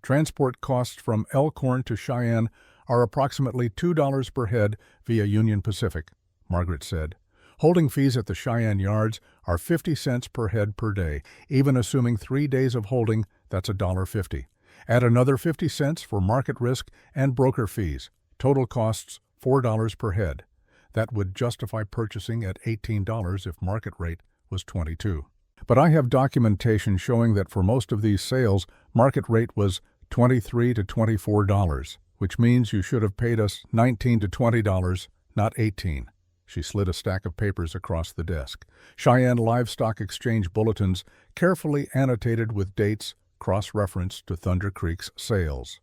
Transport costs from Elkhorn to Cheyenne are approximately $2 per head via Union Pacific," Margaret said. "Holding fees at the Cheyenne yards are 50 cents per head per day. Even assuming 3 days of holding, that's $1.50. Add another 50 cents for market risk and broker fees. Total costs $4 per head. That would justify purchasing at $18 if market rate was $22. But I have documentation showing that for most of these sales, market rate was $23 to $24, which means you should have paid us $19 to $20, not $18. She slid a stack of papers across the desk. Cheyenne Livestock Exchange bulletins, carefully annotated with dates, cross-referenced to Thunder Creek's sales.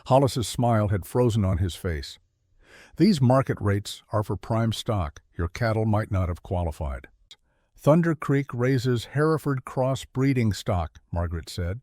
Hollis's smile had frozen on his face. "These market rates are for prime stock. Your cattle might not have qualified." "Thunder Creek raises Hereford cross breeding stock," Margaret said.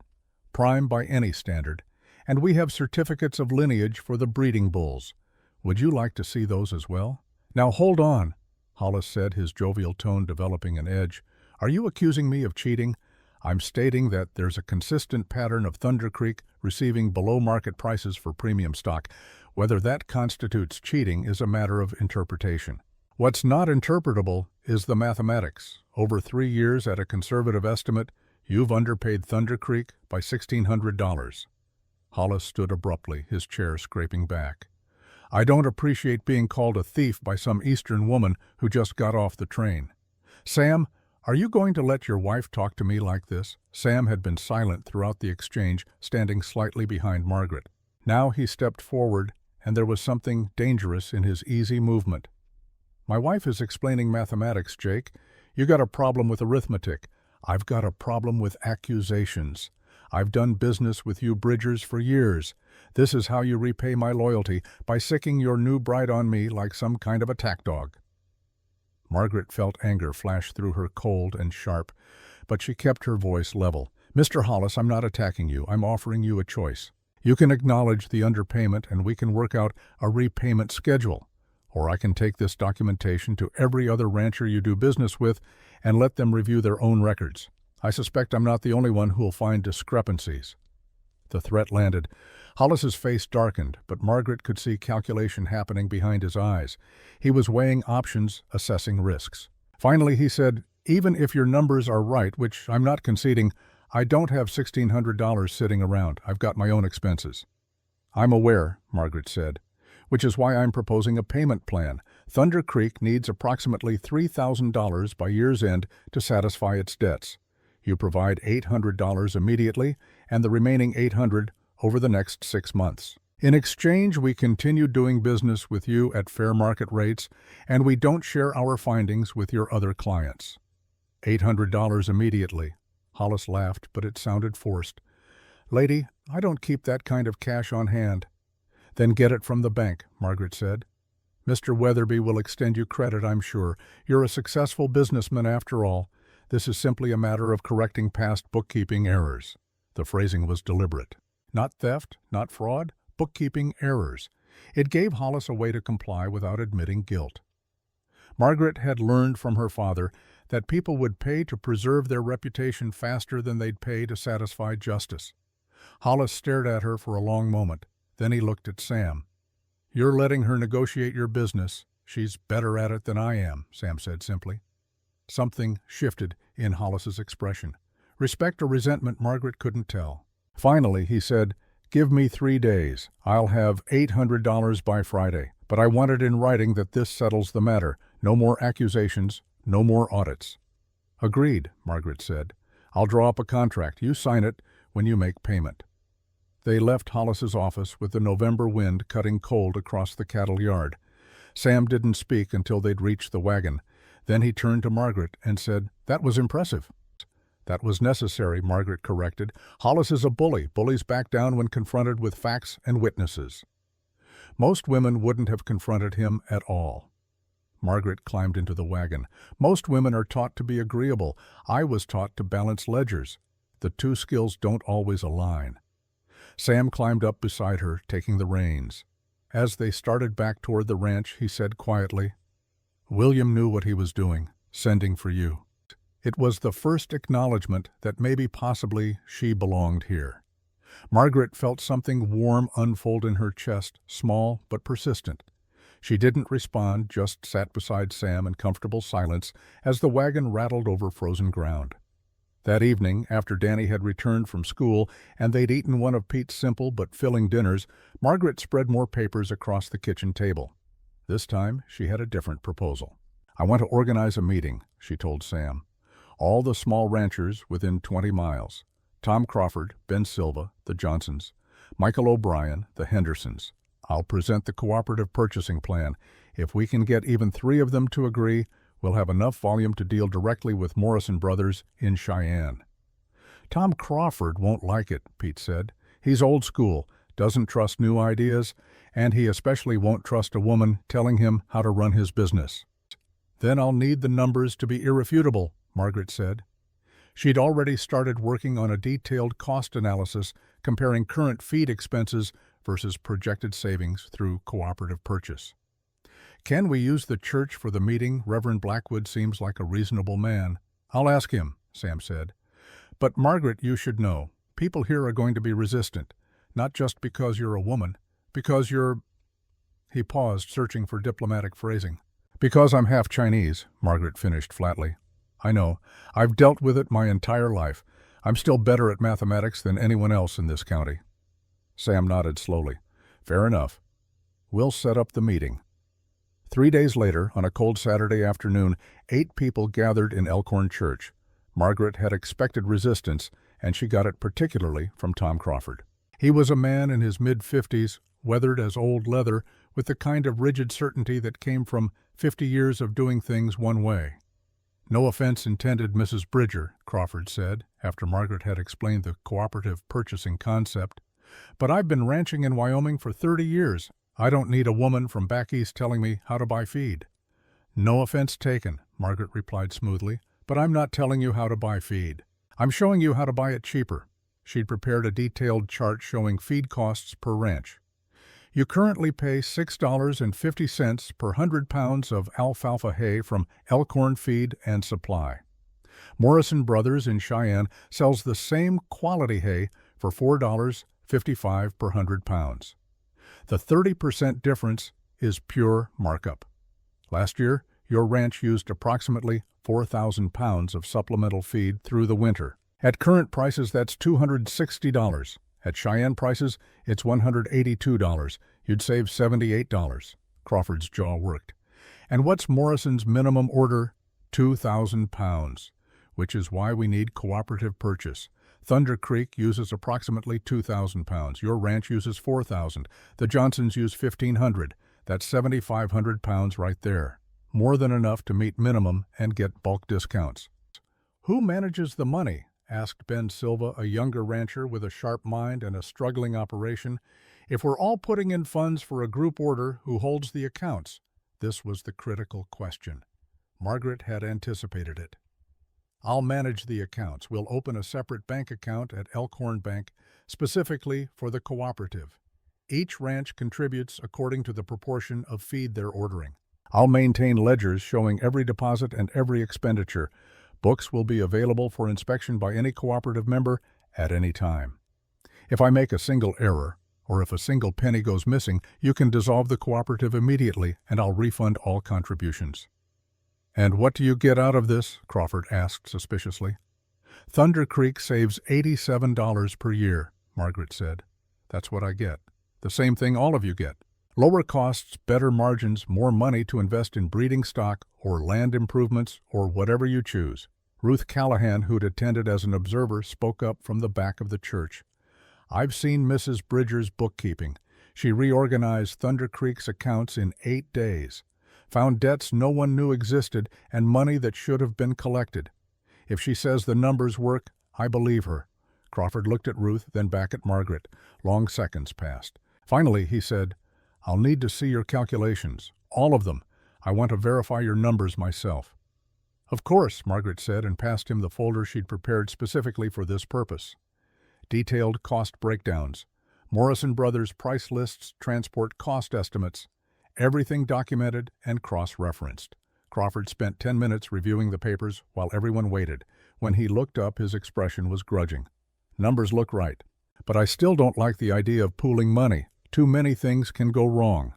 "Prime by any standard. And we have certificates of lineage for the breeding bulls. Would you like to see those as well?" "Now hold on," Hollis said, his jovial tone developing an edge. "Are you accusing me of cheating? I'm stating that there's a consistent pattern of Thunder Creek receiving below-market prices for premium stock. Whether that constitutes cheating is a matter of interpretation. What's not interpretable is the mathematics. Over 3 years, at a conservative estimate, you've underpaid Thunder Creek by $1,600. Hollis stood abruptly, his chair scraping back. "I don't appreciate being called a thief by some Eastern woman who just got off the train. Sam, are you going to let your wife talk to me like this?" Sam had been silent throughout the exchange, standing slightly behind Margaret. Now he stepped forward, and there was something dangerous in his easy movement. "My wife is explaining mathematics, Jake. You got a problem with arithmetic. I've got a problem with accusations. I've done business with you Bridgers for years. This is how you repay my loyalty, by sicking your new bride on me like some kind of attack dog." Margaret felt anger flash through her, cold and sharp, but she kept her voice level. "Mr. Hollis, I'm not attacking you. I'm offering you a choice. You can acknowledge the underpayment and we can work out a repayment schedule. Or I can take this documentation to every other rancher you do business with and let them review their own records. I suspect I'm not the only one who'll find discrepancies." The threat landed. Hollis's face darkened, but Margaret could see calculation happening behind his eyes. He was weighing options, assessing risks. Finally he said, "Even if your numbers are right, which I'm not conceding, I don't have $1,600 sitting around. I've got my own expenses. I'm aware, Margaret said, which is why I'm proposing a payment plan. Thunder Creek needs approximately $3,000 by year's end to satisfy its debts. You provide $800 immediately and the remaining $800 over the next 6 months. In exchange, we continue doing business with you at fair market rates, and we don't share our findings with your other clients. $800 immediately. Hollis laughed, but it sounded forced. Lady, I don't keep that kind of cash on hand. Then get it from the bank, Margaret said. Mr. Weatherby will extend you credit, I'm sure. You're a successful businessman after all. This is simply a matter of correcting past bookkeeping errors. The phrasing was deliberate. Not theft, not fraud, bookkeeping errors. It gave Hollis a way to comply without admitting guilt. Margaret had learned from her father that people would pay to preserve their reputation faster than they'd pay to satisfy justice. Hollis stared at her for a long moment. Then he looked at Sam. You're letting her negotiate your business. She's better at it than I am, Sam said simply. Something shifted in Hollis's expression. Respect or resentment, Margaret couldn't tell. Finally, he said, Give me 3 days. I'll have $800 by Friday, but I want it in writing that this settles the matter. No more accusations, no more audits. Agreed, Margaret said. I'll draw up a contract. You sign it when you make payment. They left Hollis's office with the November wind cutting cold across the cattle yard. Sam didn't speak until they'd reached the wagon. Then he turned to Margaret and said, That was impressive. That was necessary, Margaret corrected. Hollis is a bully. Bullies back down when confronted with facts and witnesses. Most women wouldn't have confronted him at all. Margaret climbed into the wagon. Most women are taught to be agreeable. I was taught to balance ledgers. The two skills don't always align. Sam climbed up beside her, taking the reins. As they started back toward the ranch, he said quietly, William knew what he was doing, sending for you. It was the first acknowledgement that maybe possibly she belonged here. Margaret felt something warm unfold in her chest, small but persistent. She didn't respond, just sat beside Sam in comfortable silence as the wagon rattled over frozen ground. That evening, after Danny had returned from school and they'd eaten one of Pete's simple but filling dinners, Margaret spread more papers across the kitchen table. This time, she had a different proposal. I want to organize a meeting, she told Sam. All the small ranchers within 20 miles. Tom Crawford, Ben Silva, the Johnsons, Michael O'Brien, the Hendersons. I'll present the cooperative purchasing plan. If we can get even 3 of them to agree, we'll have enough volume to deal directly with Morrison Brothers in Cheyenne. Tom Crawford won't like it, Pete said. He's old school, doesn't trust new ideas, and he especially won't trust a woman telling him how to run his business. Then I'll need the numbers to be irrefutable, Margaret said. She'd already started working on a detailed cost analysis comparing current feed expenses versus projected savings through cooperative purchase. Can we use the church for the meeting? Reverend Blackwood seems like a reasonable man. I'll ask him, Sam said. But Margaret, you should know, people here are going to be resistant, not just because you're a woman, because you're... He paused, searching for diplomatic phrasing. Because I'm half Chinese, Margaret finished flatly. I know. I've dealt with it my entire life. I'm still better at mathematics than anyone else in this county. Sam nodded slowly. Fair enough. We'll set up the meeting. 3 days later, on a cold Saturday afternoon, 8 people gathered in Elkhorn Church. Margaret had expected resistance, and she got it particularly from Tom Crawford. He was a man in his mid-50s, weathered as old leather, with the kind of rigid certainty that came from 50 years of doing things one way. No offense intended, Mrs. Bridger, Crawford said, after Margaret had explained the cooperative purchasing concept. But I've been ranching in Wyoming for 30 years. I don't need a woman from back east telling me how to buy feed. No offense taken, Margaret replied smoothly, but I'm not telling you how to buy feed. I'm showing you how to buy it cheaper. She'd prepared a detailed chart showing feed costs per ranch. You currently pay $6.50 per 100 pounds of alfalfa hay from Elkhorn Feed and Supply. Morrison Brothers in Cheyenne sells the same quality hay for $4.55 per 100 pounds. The 30% difference is pure markup. Last year, your ranch used approximately 4,000 pounds of supplemental feed through the winter, At current prices, that's $260. At Cheyenne prices, it's $182. You'd save $78. Crawford's jaw worked. And what's Morrison's minimum order? 2,000 pounds, which is why we need cooperative purchase. Thunder Creek uses approximately 2,000 pounds. Your ranch uses 4,000. The Johnsons use 1,500. That's 7,500 pounds right there. More than enough to meet minimum and get bulk discounts. Who manages the money? Asked Ben Silva, a younger rancher with a sharp mind and a struggling operation. If we're all putting in funds for a group order, who holds the accounts? This was the critical question. Margaret had anticipated it. I'll manage the accounts. We'll open a separate bank account at Elkhorn Bank, specifically for the cooperative. Each ranch contributes according to the proportion of feed they're ordering. I'll maintain ledgers showing every deposit and every expenditure. Books will be available for inspection by any cooperative member at any time. If I make a single error, or if a single penny goes missing, you can dissolve the cooperative immediately, and I'll refund all contributions. And what do you get out of this? Crawford asked suspiciously. Thunder Creek saves $87 per year, Margaret said. That's what I get. The same thing all of you get. Lower costs, better margins, more money to invest in breeding stock or land improvements or whatever you choose. Ruth Callahan, who'd attended as an observer, spoke up from the back of the church. I've seen Mrs. Bridger's bookkeeping. She reorganized Thunder Creek's accounts in 8 days. Found debts no one knew existed and money that should have been collected. If she says the numbers work, I believe her. Crawford looked at Ruth, then back at Margaret. Long seconds passed. Finally, he said, I'll need to see your calculations. All of them. I want to verify your numbers myself. Of course, Margaret said, and passed him the folder she'd prepared specifically for this purpose. Detailed cost breakdowns. Morrison Brothers price lists, transport cost estimates. Everything documented and cross-referenced. Crawford spent 10 minutes reviewing the papers while everyone waited. When he looked up, his expression was grudging. Numbers look right, but I still don't like the idea of pooling money. Too many things can go wrong.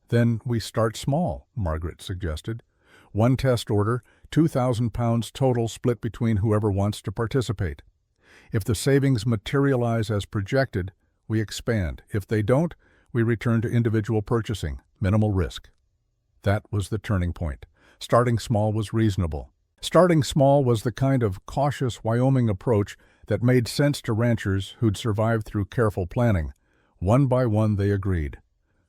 Then we start small, Margaret suggested. One test order, 2,000 pounds total split between whoever wants to participate. If the savings materialize as projected, we expand. If they don't, we return to individual purchasing, minimal risk. That was the turning point. Starting small was reasonable. Starting small was the kind of cautious Wyoming approach that made sense to ranchers who'd survived through careful planning. One by one they agreed.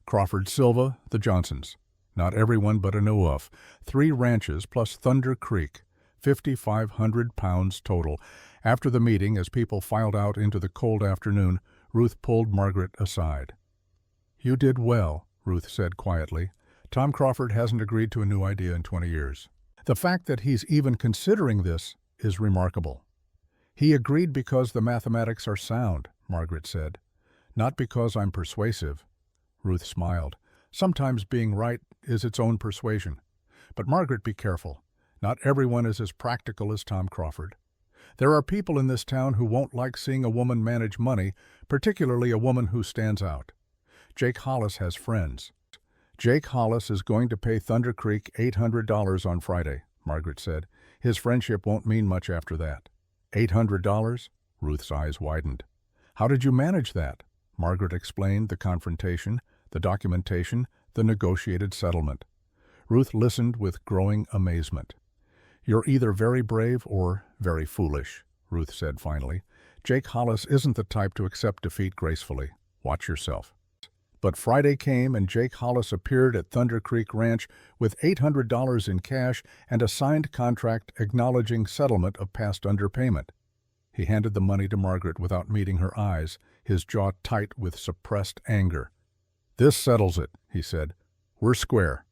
Crawford Silva, the Johnsons. Not everyone but enough. 3 ranches plus Thunder Creek. 5,500 pounds total. After the meeting, as people filed out into the cold afternoon, Ruth pulled Margaret aside. You did well, Ruth said quietly. Tom Crawford hasn't agreed to a new idea in 20 years. The fact that he's even considering this is remarkable. He agreed because the mathematics are sound, Margaret said. Not because I'm persuasive. Ruth smiled. Sometimes being right is its own persuasion. But Margaret, be careful. Not everyone is as practical as Tom Crawford. There are people in this town who won't like seeing a woman manage money, particularly a woman who stands out. Jake Hollis has friends. Jake Hollis is going to pay Thunder Creek $800 on Friday, Margaret said. His friendship won't mean much after that. $800? Ruth's eyes widened. How did you manage that? Margaret explained the confrontation, the documentation, the negotiated settlement. Ruth listened with growing amazement. You're either very brave or very foolish, Ruth said finally. Jake Hollis isn't the type to accept defeat gracefully. Watch yourself. But Friday came and Jake Hollis appeared at Thunder Creek Ranch with $800 in cash and a signed contract acknowledging settlement of past underpayment. He handed the money to Margaret without meeting her eyes, his jaw tight with suppressed anger. This settles it, he said. We're square.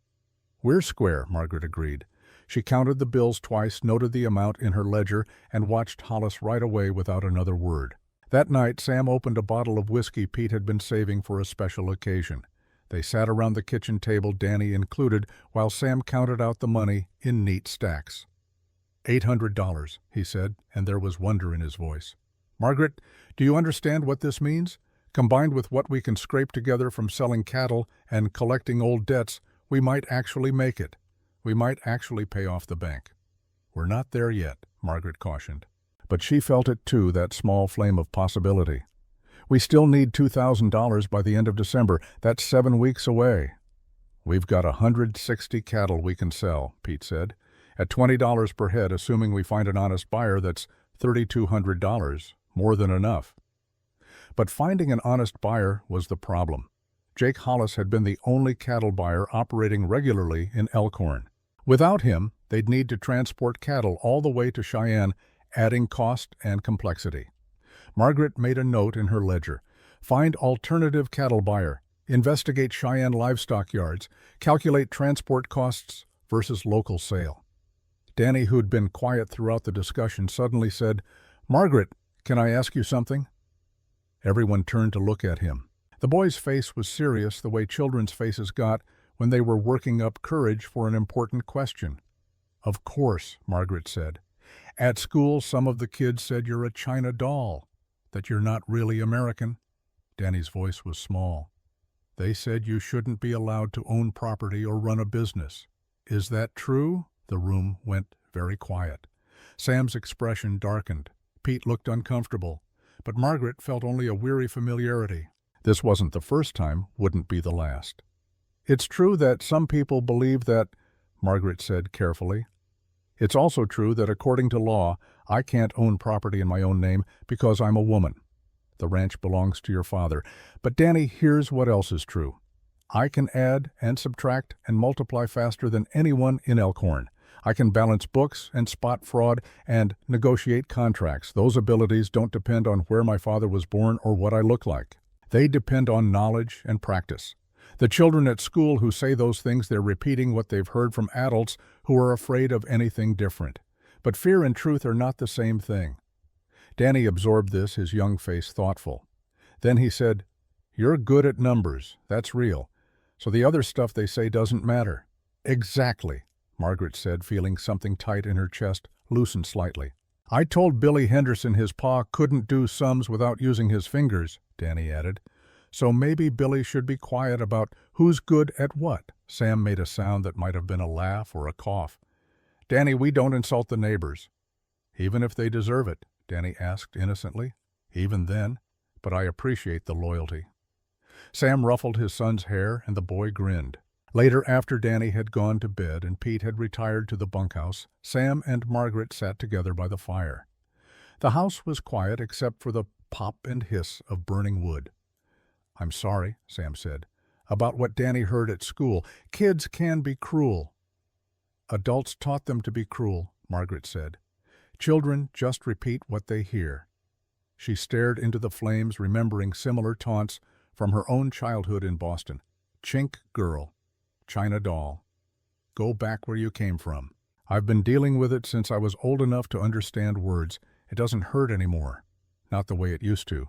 We're square, Margaret agreed. She counted the bills twice, noted the amount in her ledger, and watched Hollis right away without another word. That night, Sam opened a bottle of whiskey Pete had been saving for a special occasion. They sat around the kitchen table, Danny included, while Sam counted out the money in neat stacks. $800, he said, and there was wonder in his voice. Margaret, do you understand what this means? Combined with what we can scrape together from selling cattle and collecting old debts, we might actually make it. We might actually pay off the bank. We're not there yet, Margaret cautioned. But she felt it too, that small flame of possibility. We still need $2,000 by the end of December. That's 7 weeks away. We've got 160 cattle we can sell, Pete said. At $20 per head, assuming we find an honest buyer, that's $3,200, more than enough. But finding an honest buyer was the problem. Jake Hollis had been the only cattle buyer operating regularly in Elkhorn. Without him, they'd need to transport cattle all the way to Cheyenne, adding cost and complexity. Margaret made a note in her ledger. Find alternative cattle buyer. Investigate Cheyenne livestock yards. Calculate transport costs versus local sale. Danny, who'd been quiet throughout the discussion, suddenly said, "Margaret, can I ask you something?" Everyone turned to look at him. The boy's face was serious, the way children's faces got when they were working up courage for an important question. "Of course," Margaret said. "At school, some of the kids said you're a China doll, that you're not really American." Danny's voice was small. "They said you shouldn't be allowed to own property or run a business. Is that true?" The room went very quiet. Sam's expression darkened. Pete looked uncomfortable, but Margaret felt only a weary familiarity. This wasn't the first time, wouldn't be the last. "It's true that some people believe that," Margaret said carefully. "It's also true that according to law, I can't own property in my own name because I'm a woman. The ranch belongs to your father. But Danny, here's what else is true. I can add and subtract and multiply faster than anyone in Elkhorn. I can balance books and spot fraud and negotiate contracts. Those abilities don't depend on where my father was born or what I look like. They depend on knowledge and practice. The children at school who say those things, they're repeating what they've heard from adults who are afraid of anything different. But fear and truth are not the same thing." Danny absorbed this, his young face thoughtful. Then he said, "You're good at numbers. That's real. So the other stuff they say doesn't matter." "Exactly," Margaret said, feeling something tight in her chest loosen slightly. "I told Billy Henderson his pa couldn't do sums without using his fingers," Danny added. "So maybe Billy should be quiet about who's good at what." Sam made a sound that might have been a laugh or a cough. "Danny, we don't insult the neighbors." "Even if they deserve it?" Danny asked innocently. "Even then, but I appreciate the loyalty." Sam ruffled his son's hair, and the boy grinned. Later, after Danny had gone to bed and Pete had retired to the bunkhouse, Sam and Margaret sat together by the fire. The house was quiet except for the pop and hiss of burning wood. "I'm sorry," Sam said, "about what Danny heard at school. Kids can be cruel." "Adults taught them to be cruel," Margaret said. "Children just repeat what they hear." She stared into the flames, remembering similar taunts from her own childhood in Boston. "Chink girl. China doll. Go back where you came from. I've been dealing with it since I was old enough to understand words. It doesn't hurt anymore. Not the way it used to.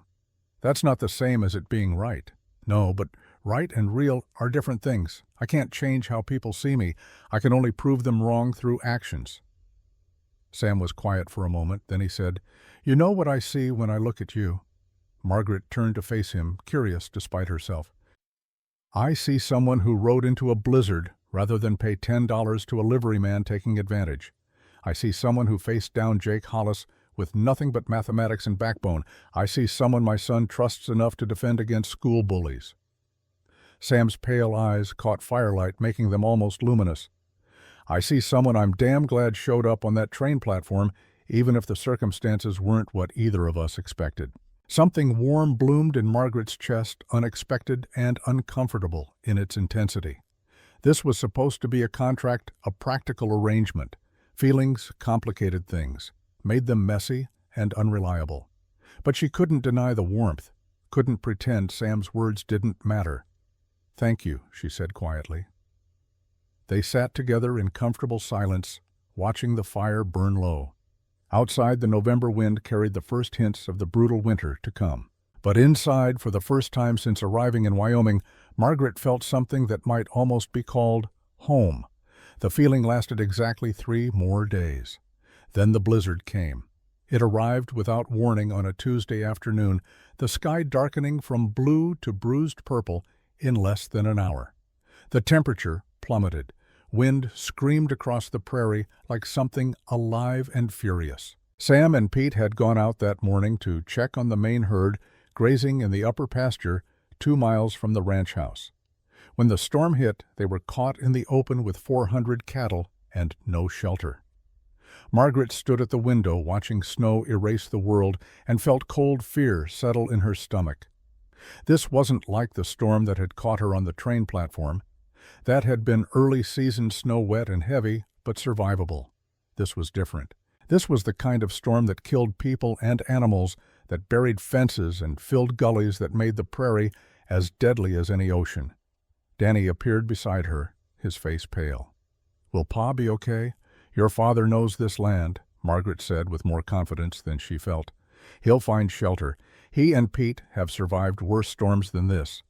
That's not the same as it being right. No, but right and real are different things. I can't change how people see me. I can only prove them wrong through actions." Sam was quiet for a moment. Then he said, "You know what I see when I look at you?" Margaret turned to face him, curious despite herself. "I see someone who rode into a blizzard rather than pay $10 to a liveryman taking advantage. I see someone who faced down Jake Hollis with nothing but mathematics and backbone. I see someone my son trusts enough to defend against school bullies." Sam's pale eyes caught firelight, making them almost luminous. "I see someone I'm damn glad showed up on that train platform, even if the circumstances weren't what either of us expected." Something warm bloomed in Margaret's chest, unexpected and uncomfortable in its intensity. This was supposed to be a contract, a practical arrangement. Feelings complicated things, made them messy and unreliable. But she couldn't deny the warmth, couldn't pretend Sam's words didn't matter. "Thank you," she said quietly. They sat together in comfortable silence, watching the fire burn low. Outside, the November wind carried the first hints of the brutal winter to come. But inside, for the first time since arriving in Wyoming, Margaret felt something that might almost be called home. The feeling lasted exactly 3 more days. Then the blizzard came. It arrived without warning on a Tuesday afternoon, the sky darkening from blue to bruised purple in less than an hour. The temperature plummeted. Wind screamed across the prairie like something alive and furious. Sam and Pete had gone out that morning to check on the main herd grazing in the upper pasture 2 miles from the ranch house. When the storm hit, they were caught in the open with 400 cattle and no shelter. Margaret stood at the window watching snow erase the world and felt cold fear settle in her stomach. This wasn't like the storm that had caught her on the train platform. That had been early season snow, wet and heavy, but survivable. This was different. This was the kind of storm that killed people and animals, that buried fences and filled gullies, that made the prairie as deadly as any ocean. Danny appeared beside her, his face pale. "Will Pa be okay? Your father knows this land," Margaret said with more confidence than she felt. "He'll find shelter. He and Pete have survived worse storms than this."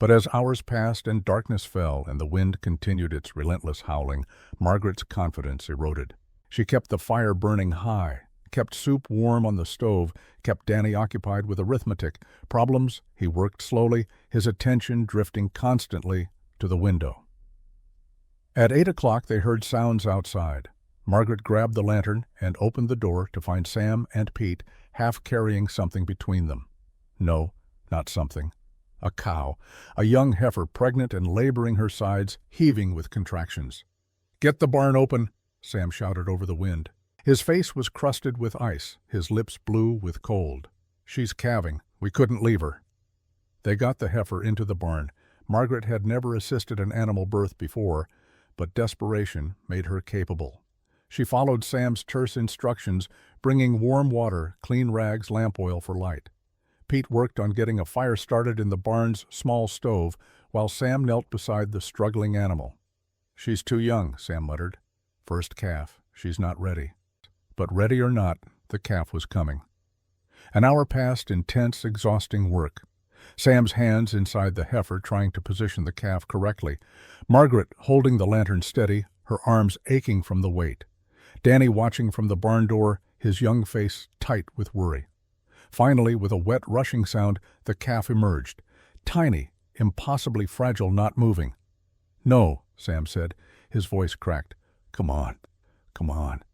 But as hours passed and darkness fell and the wind continued its relentless howling, Margaret's confidence eroded. She kept the fire burning high, kept soup warm on the stove, kept Danny occupied with arithmetic problems. He worked slowly, his attention drifting constantly to the window. At 8 o'clock they heard sounds outside. Margaret grabbed the lantern and opened the door to find Sam and Pete half carrying something between them. No, not something. A cow, a young heifer pregnant and laboring her sides, heaving with contractions. "Get the barn open," Sam shouted over the wind. His face was crusted with ice, his lips blue with cold. "She's calving. We couldn't leave her." They got the heifer into the barn. Margaret had never assisted an animal birth before, but desperation made her capable. She followed Sam's terse instructions, bringing warm water, clean rags, lamp oil for light. Pete worked on getting a fire started in the barn's small stove, while Sam knelt beside the struggling animal. "She's too young," Sam muttered. "First calf. She's not ready." But ready or not, the calf was coming. An hour passed in tense, exhausting work. Sam's hands inside the heifer trying to position the calf correctly. Margaret holding the lantern steady, her arms aching from the weight. Danny watching from the barn door, his young face tight with worry. Finally, with a wet rushing sound, the calf emerged. Tiny, impossibly fragile, not moving. "No," Sam said, his voice cracked. "Come on, come on."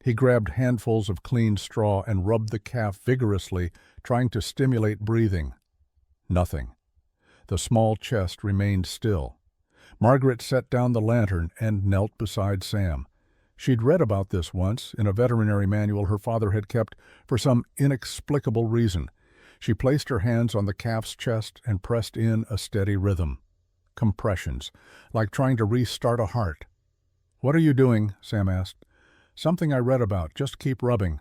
He grabbed handfuls of clean straw and rubbed the calf vigorously, trying to stimulate breathing. Nothing. The small chest remained still. Margaret set down the lantern and knelt beside Sam. She'd read about this once in a veterinary manual her father had kept for some inexplicable reason. She placed her hands on the calf's chest and pressed in a steady rhythm. Compressions, like trying to restart a heart. "What are you doing?" Sam asked. "Something I read about. Just keep rubbing."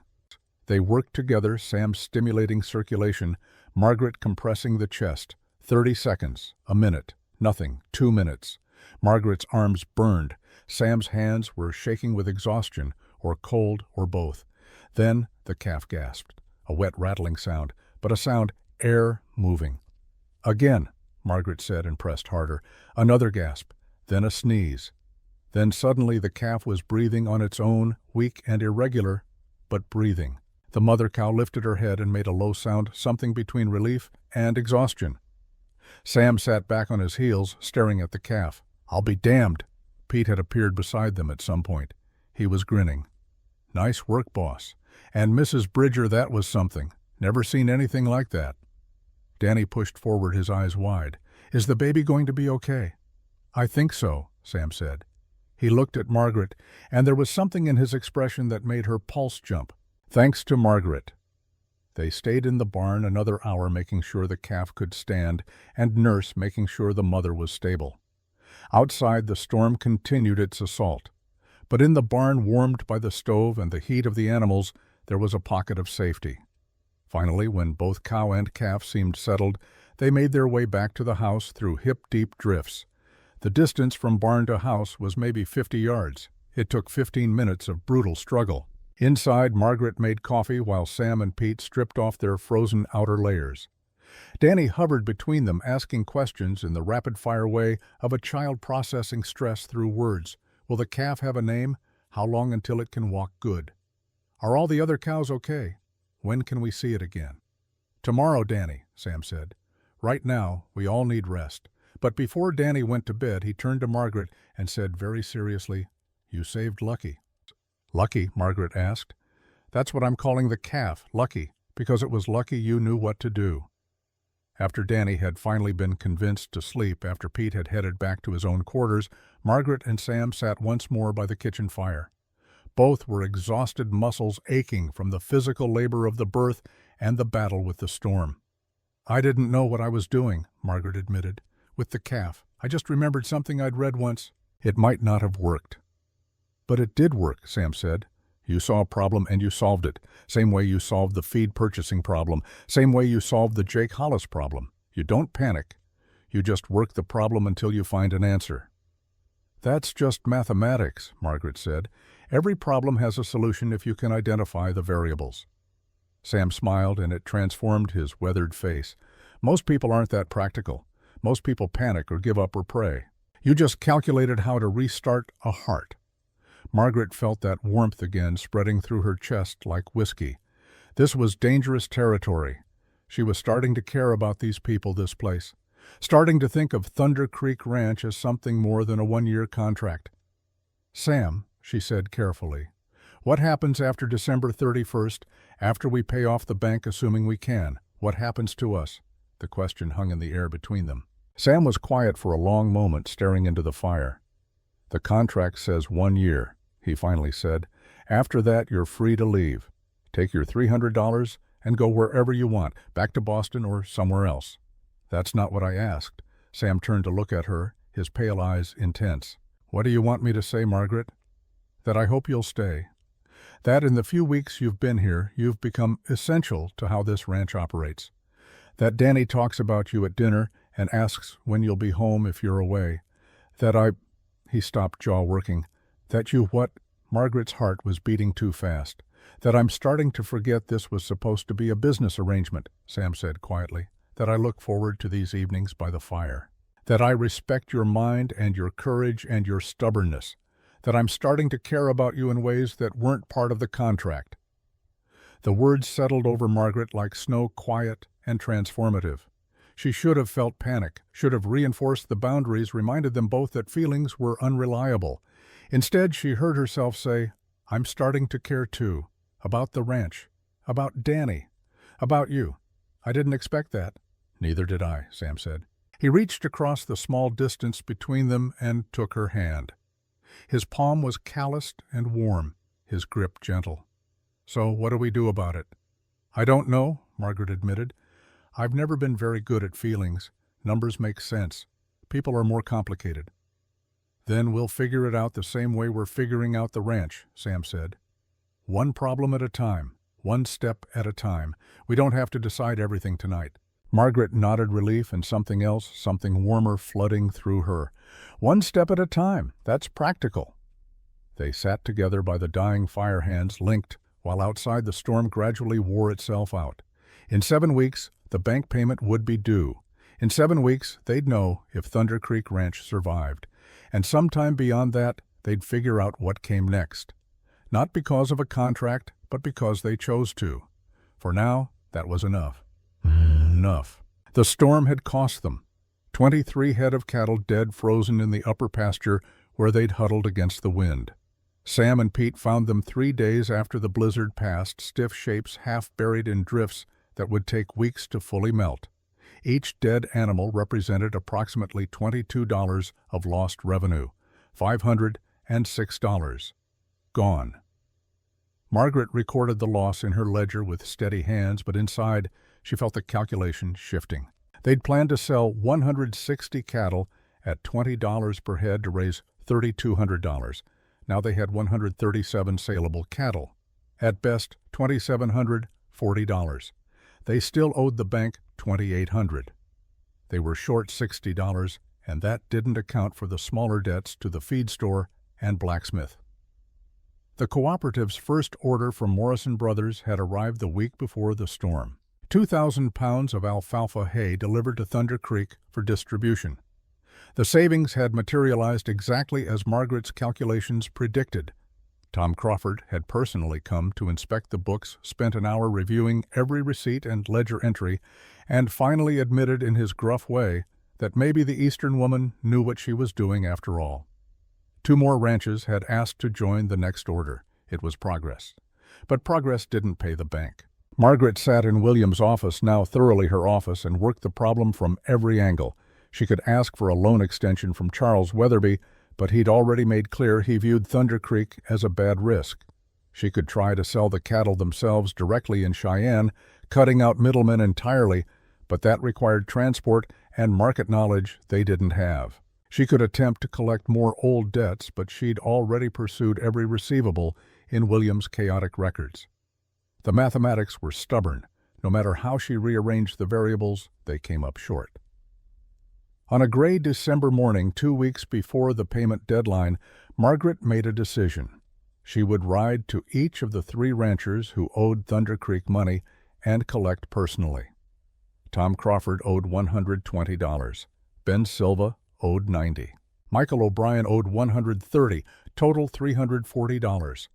They worked together, Sam stimulating circulation, Margaret compressing the chest. 30 seconds, a minute, nothing, 2 minutes. Margaret's arms burned. Sam's hands were shaking with exhaustion, or cold, or both. Then the calf gasped. A wet rattling sound, but a sound, air moving. "Again," Margaret said and pressed harder. Another gasp, then a sneeze. Then suddenly the calf was breathing on its own, weak and irregular, but breathing. The mother cow lifted her head and made a low sound, something between relief and exhaustion. Sam sat back on his heels, staring at the calf. "I'll be damned." Pete had appeared beside them at some point. He was grinning. "Nice work, boss. And Mrs. Bridger, that was something. Never seen anything like that." Danny pushed forward, his eyes wide. "Is the baby going to be okay?" "I think so," Sam said. He looked at Margaret, and there was something in his expression that made her pulse jump. Thanks to Margaret. They stayed in the barn another hour, making sure the calf could stand, and Nurse making sure the mother was stable. Outside, the storm continued its assault. But in the barn, warmed by the stove and the heat of the animals, there was a pocket of safety. Finally, when both cow and calf seemed settled, they made their way back to the house through hip-deep drifts. The distance from barn to house was maybe 50 yards. It took 15 minutes of brutal struggle. Inside, Margaret made coffee while Sam and Pete stripped off their frozen outer layers. Danny hovered between them, asking questions in the rapid-fire way of a child processing stress through words. Will the calf have a name? How long until it can walk good? Are all the other cows okay? When can we see it again? Tomorrow, Danny, Sam said. Right now, we all need rest. But before Danny went to bed, he turned to Margaret and said very seriously, You saved Lucky. Lucky? Margaret asked. That's what I'm calling the calf, lucky, because it was lucky you knew what to do." After Danny had finally been convinced to sleep after Pete had headed back to his own quarters, Margaret and Sam sat once more by the kitchen fire. Both were exhausted, muscles aching from the physical labor of the birth and the battle with the storm. "I didn't know what I was doing," Margaret admitted, "with the calf. I just remembered something I'd read once. It might not have worked." "But it did work," Sam said. "You saw a problem and you solved it. Same way you solved the feed purchasing problem. Same way you solved the Jake Hollis problem. You don't panic. You just work the problem until you find an answer." "That's just mathematics," Margaret said. "Every problem has a solution if you can identify the variables." Sam smiled, and it transformed his weathered face. "Most people aren't that practical. Most people panic or give up or pray. You just calculated how to restart a heart." Margaret felt that warmth again spreading through her chest like whiskey. This was dangerous territory. She was starting to care about these people, this place. Starting to think of Thunder Creek Ranch as something more than a one-year contract. "Sam," she said carefully, "what happens after December 31st, after we pay off the bank assuming we can? What happens to us?" The question hung in the air between them. Sam was quiet for a long moment, staring into the fire. "The contract says 1 year," he finally said. "After that, you're free to leave. Take your $300 and go wherever you want, back to Boston or somewhere else." "That's not what I asked." Sam turned to look at her, his pale eyes intense. "What do you want me to say, Margaret?" "That I hope you'll stay. That in the few weeks you've been here, you've become essential to how this ranch operates. That Danny talks about you at dinner and asks when you'll be home if you're away. That I—" He stopped, jaw working. "That you what?" Margaret's heart was beating too fast. "That I'm starting to forget this was supposed to be a business arrangement," Sam said quietly. "That I look forward to these evenings by the fire. That I respect your mind and your courage and your stubbornness. That I'm starting to care about you in ways that weren't part of the contract." The words settled over Margaret like snow, quiet and transformative. She should have felt panic, should have reinforced the boundaries, reminded them both that feelings were unreliable. Instead, she heard herself say, "I'm starting to care too. About the ranch. About Danny. About you. I didn't expect that." "Neither did I," Sam said. He reached across the small distance between them and took her hand. His palm was calloused and warm, his grip gentle. "So what do we do about it?" "I don't know," Margaret admitted. "I've never been very good at feelings. Numbers make sense. People are more complicated." "Then we'll figure it out the same way we're figuring out the ranch," Sam said. "One problem at a time, one step at a time. We don't have to decide everything tonight." Margaret nodded relief and something else, something warmer flooding through her. "One step at a time. That's practical." They sat together by the dying fire hands, linked, while outside the storm gradually wore itself out. In 7 weeks, the bank payment would be due. In 7 weeks, they'd know if Thunder Creek Ranch survived. And sometime beyond that, they'd figure out what came next. Not because of a contract, but because they chose to. For now, that was enough. Enough. The storm had cost them. 23 head of cattle dead, frozen in the upper pasture where they'd huddled against the wind. Sam and Pete found them 3 days after the blizzard passed, stiff shapes half buried in drifts that would take weeks to fully melt. Each dead animal represented approximately $22 of lost revenue, $506. Gone. Margaret recorded the loss in her ledger with steady hands, but inside she felt the calculation shifting. They'd planned to sell 160 cattle at $20 per head to raise $3,200. Now they had 137 saleable cattle. At best, $2,740. They still owed the bank $2,800. They were short $60, and that didn't account for the smaller debts to the feed store and blacksmith. The cooperative's first order from Morrison Brothers had arrived the week before the storm. 2,000 pounds of alfalfa hay delivered to Thunder Creek for distribution. The savings had materialized exactly as Margaret's calculations predicted. Tom Crawford had personally come to inspect the books, spent an hour reviewing every receipt and ledger entry, and finally admitted in his gruff way that maybe the Eastern woman knew what she was doing after all. 2 more ranches had asked to join the next order. It was progress. But progress didn't pay the bank. Margaret sat in William's office, now thoroughly her office, and worked the problem from every angle. She could ask for a loan extension from Charles Weatherby, but he'd already made clear he viewed Thunder Creek as a bad risk. She could try to sell the cattle themselves directly in Cheyenne, cutting out middlemen entirely, but that required transport and market knowledge they didn't have. She could attempt to collect more old debts, but she'd already pursued every receivable in William's chaotic records. The mathematics were stubborn. No matter how she rearranged the variables, they came up short. On a gray December morning, 2 weeks before the payment deadline, Margaret made a decision. She would ride to each of the 3 ranchers who owed Thunder Creek money and collect personally. Tom Crawford owed $120. Ben Silva owed $90. Michael O'Brien owed $130, total $340.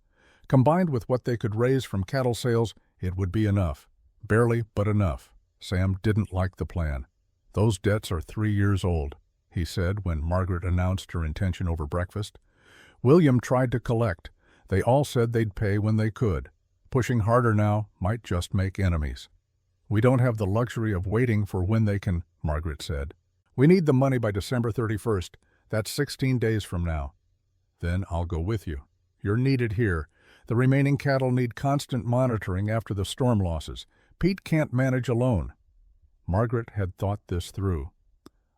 Combined with what they could raise from cattle sales, it would be enough. Barely, but enough. Sam didn't like the plan. "Those debts are 3 years old," he said when Margaret announced her intention over breakfast. William tried to collect. They all said they'd pay when they could. Pushing harder now might just make enemies. "We don't have the luxury of waiting for when they can," Margaret said. "We need the money by December 31st. That's 16 days from now." "Then I'll go with you. You're needed here. The remaining cattle need constant monitoring after the storm losses. Pete can't manage alone." Margaret had thought this through.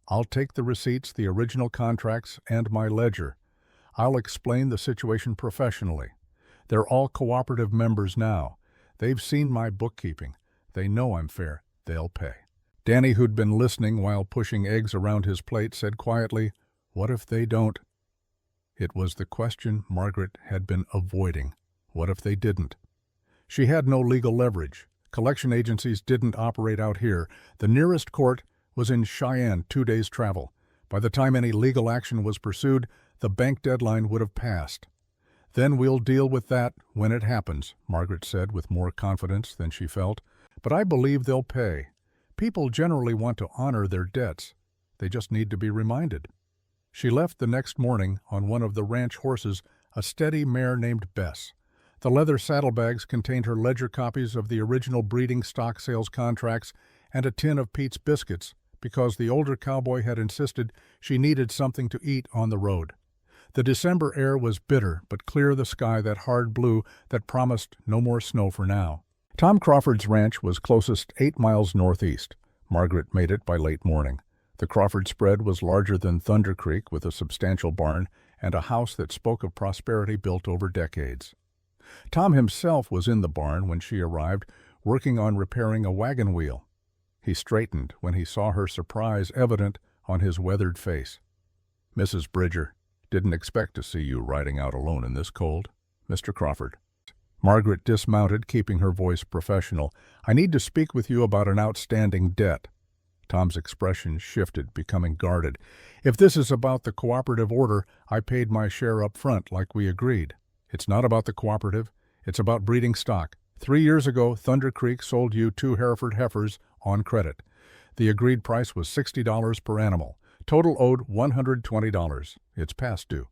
"I'll take the receipts, the original contracts, and my ledger. I'll explain the situation professionally. They're all cooperative members now. They've seen my bookkeeping. They know I'm fair. They'll pay." Danny, who'd been listening while pushing eggs around his plate, said quietly, "What if they don't?" It was the question Margaret had been avoiding. What if they didn't? She had no legal leverage. Collection agencies didn't operate out here. The nearest court was in Cheyenne, 2 days' travel. By the time any legal action was pursued, the bank deadline would have passed. "Then we'll deal with that when it happens," Margaret said with more confidence than she felt. "But I believe they'll pay. People generally want to honor their debts. They just need to be reminded." She left the next morning on one of the ranch horses, a steady mare named Bess. The leather saddlebags contained her ledger copies of the original breeding stock sales contracts and a tin of Pete's biscuits, because the older cowboy had insisted she needed something to eat on the road. The December air was bitter, but clear the sky, that hard blue that promised no more snow for now. Tom Crawford's ranch was closest 8 miles northeast. Margaret made it by late morning. The Crawford spread was larger than Thunder Creek, with a substantial barn and a house that spoke of prosperity built over decades. Tom himself was in the barn when she arrived, working on repairing a wagon wheel. He straightened when he saw her surprise evident on his weathered face. "Mrs. Bridger, didn't expect to see you riding out alone in this cold. Mr. Crawford." Margaret dismounted, keeping her voice professional. "I need to speak with you about an outstanding debt." Tom's expression shifted, becoming guarded. "If this is about the cooperative order, I paid my share up front like we agreed. It's not about the cooperative. It's about breeding stock. 3 years ago, Thunder Creek sold you 2 Hereford heifers on credit. The agreed price was $60 per animal. Total owed $120. It's past due."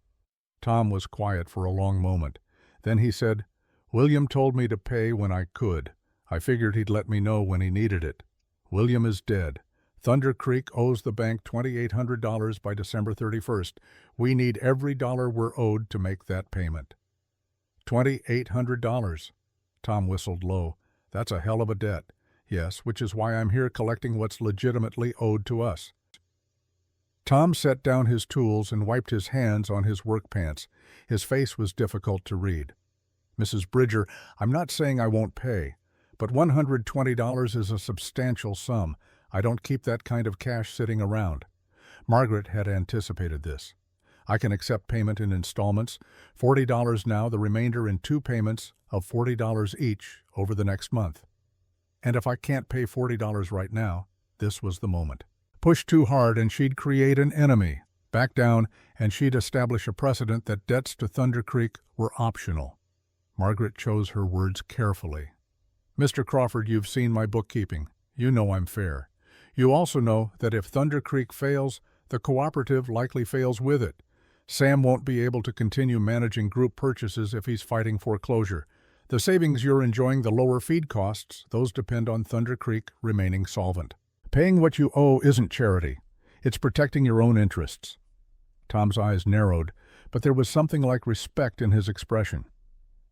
Tom was quiet for a long moment. Then he said, "William told me to pay when I could. I figured he'd let me know when he needed it. William is dead. Thunder Creek owes the bank $2,800 by December 31st. We need every dollar we're owed to make that payment." $2,800. Tom whistled low. "That's a hell of a debt." "Yes, which is why I'm here collecting what's legitimately owed to us." Tom set down his tools and wiped his hands on his work pants. His face was difficult to read. "Mrs. Bridger, I'm not saying I won't pay, but $120 is a substantial sum. I don't keep that kind of cash sitting around." Margaret had anticipated this. "I can accept payment in installments, $40 now, the remainder in 2 payments of $40 each over the next month. And if I can't pay $40 right now," this was the moment. Push too hard and she'd create an enemy. Back down and she'd establish a precedent that debts to Thunder Creek were optional. Margaret chose her words carefully. "Mr. Crawford, you've seen my bookkeeping. You know I'm fair. You also know that if Thunder Creek fails, the cooperative likely fails with it. Sam won't be able to continue managing group purchases if he's fighting foreclosure. The savings you're enjoying, the lower feed costs, those depend on Thunder Creek remaining solvent. Paying what you owe isn't charity. It's protecting your own interests. Tom's eyes narrowed, but there was something like respect in his expression.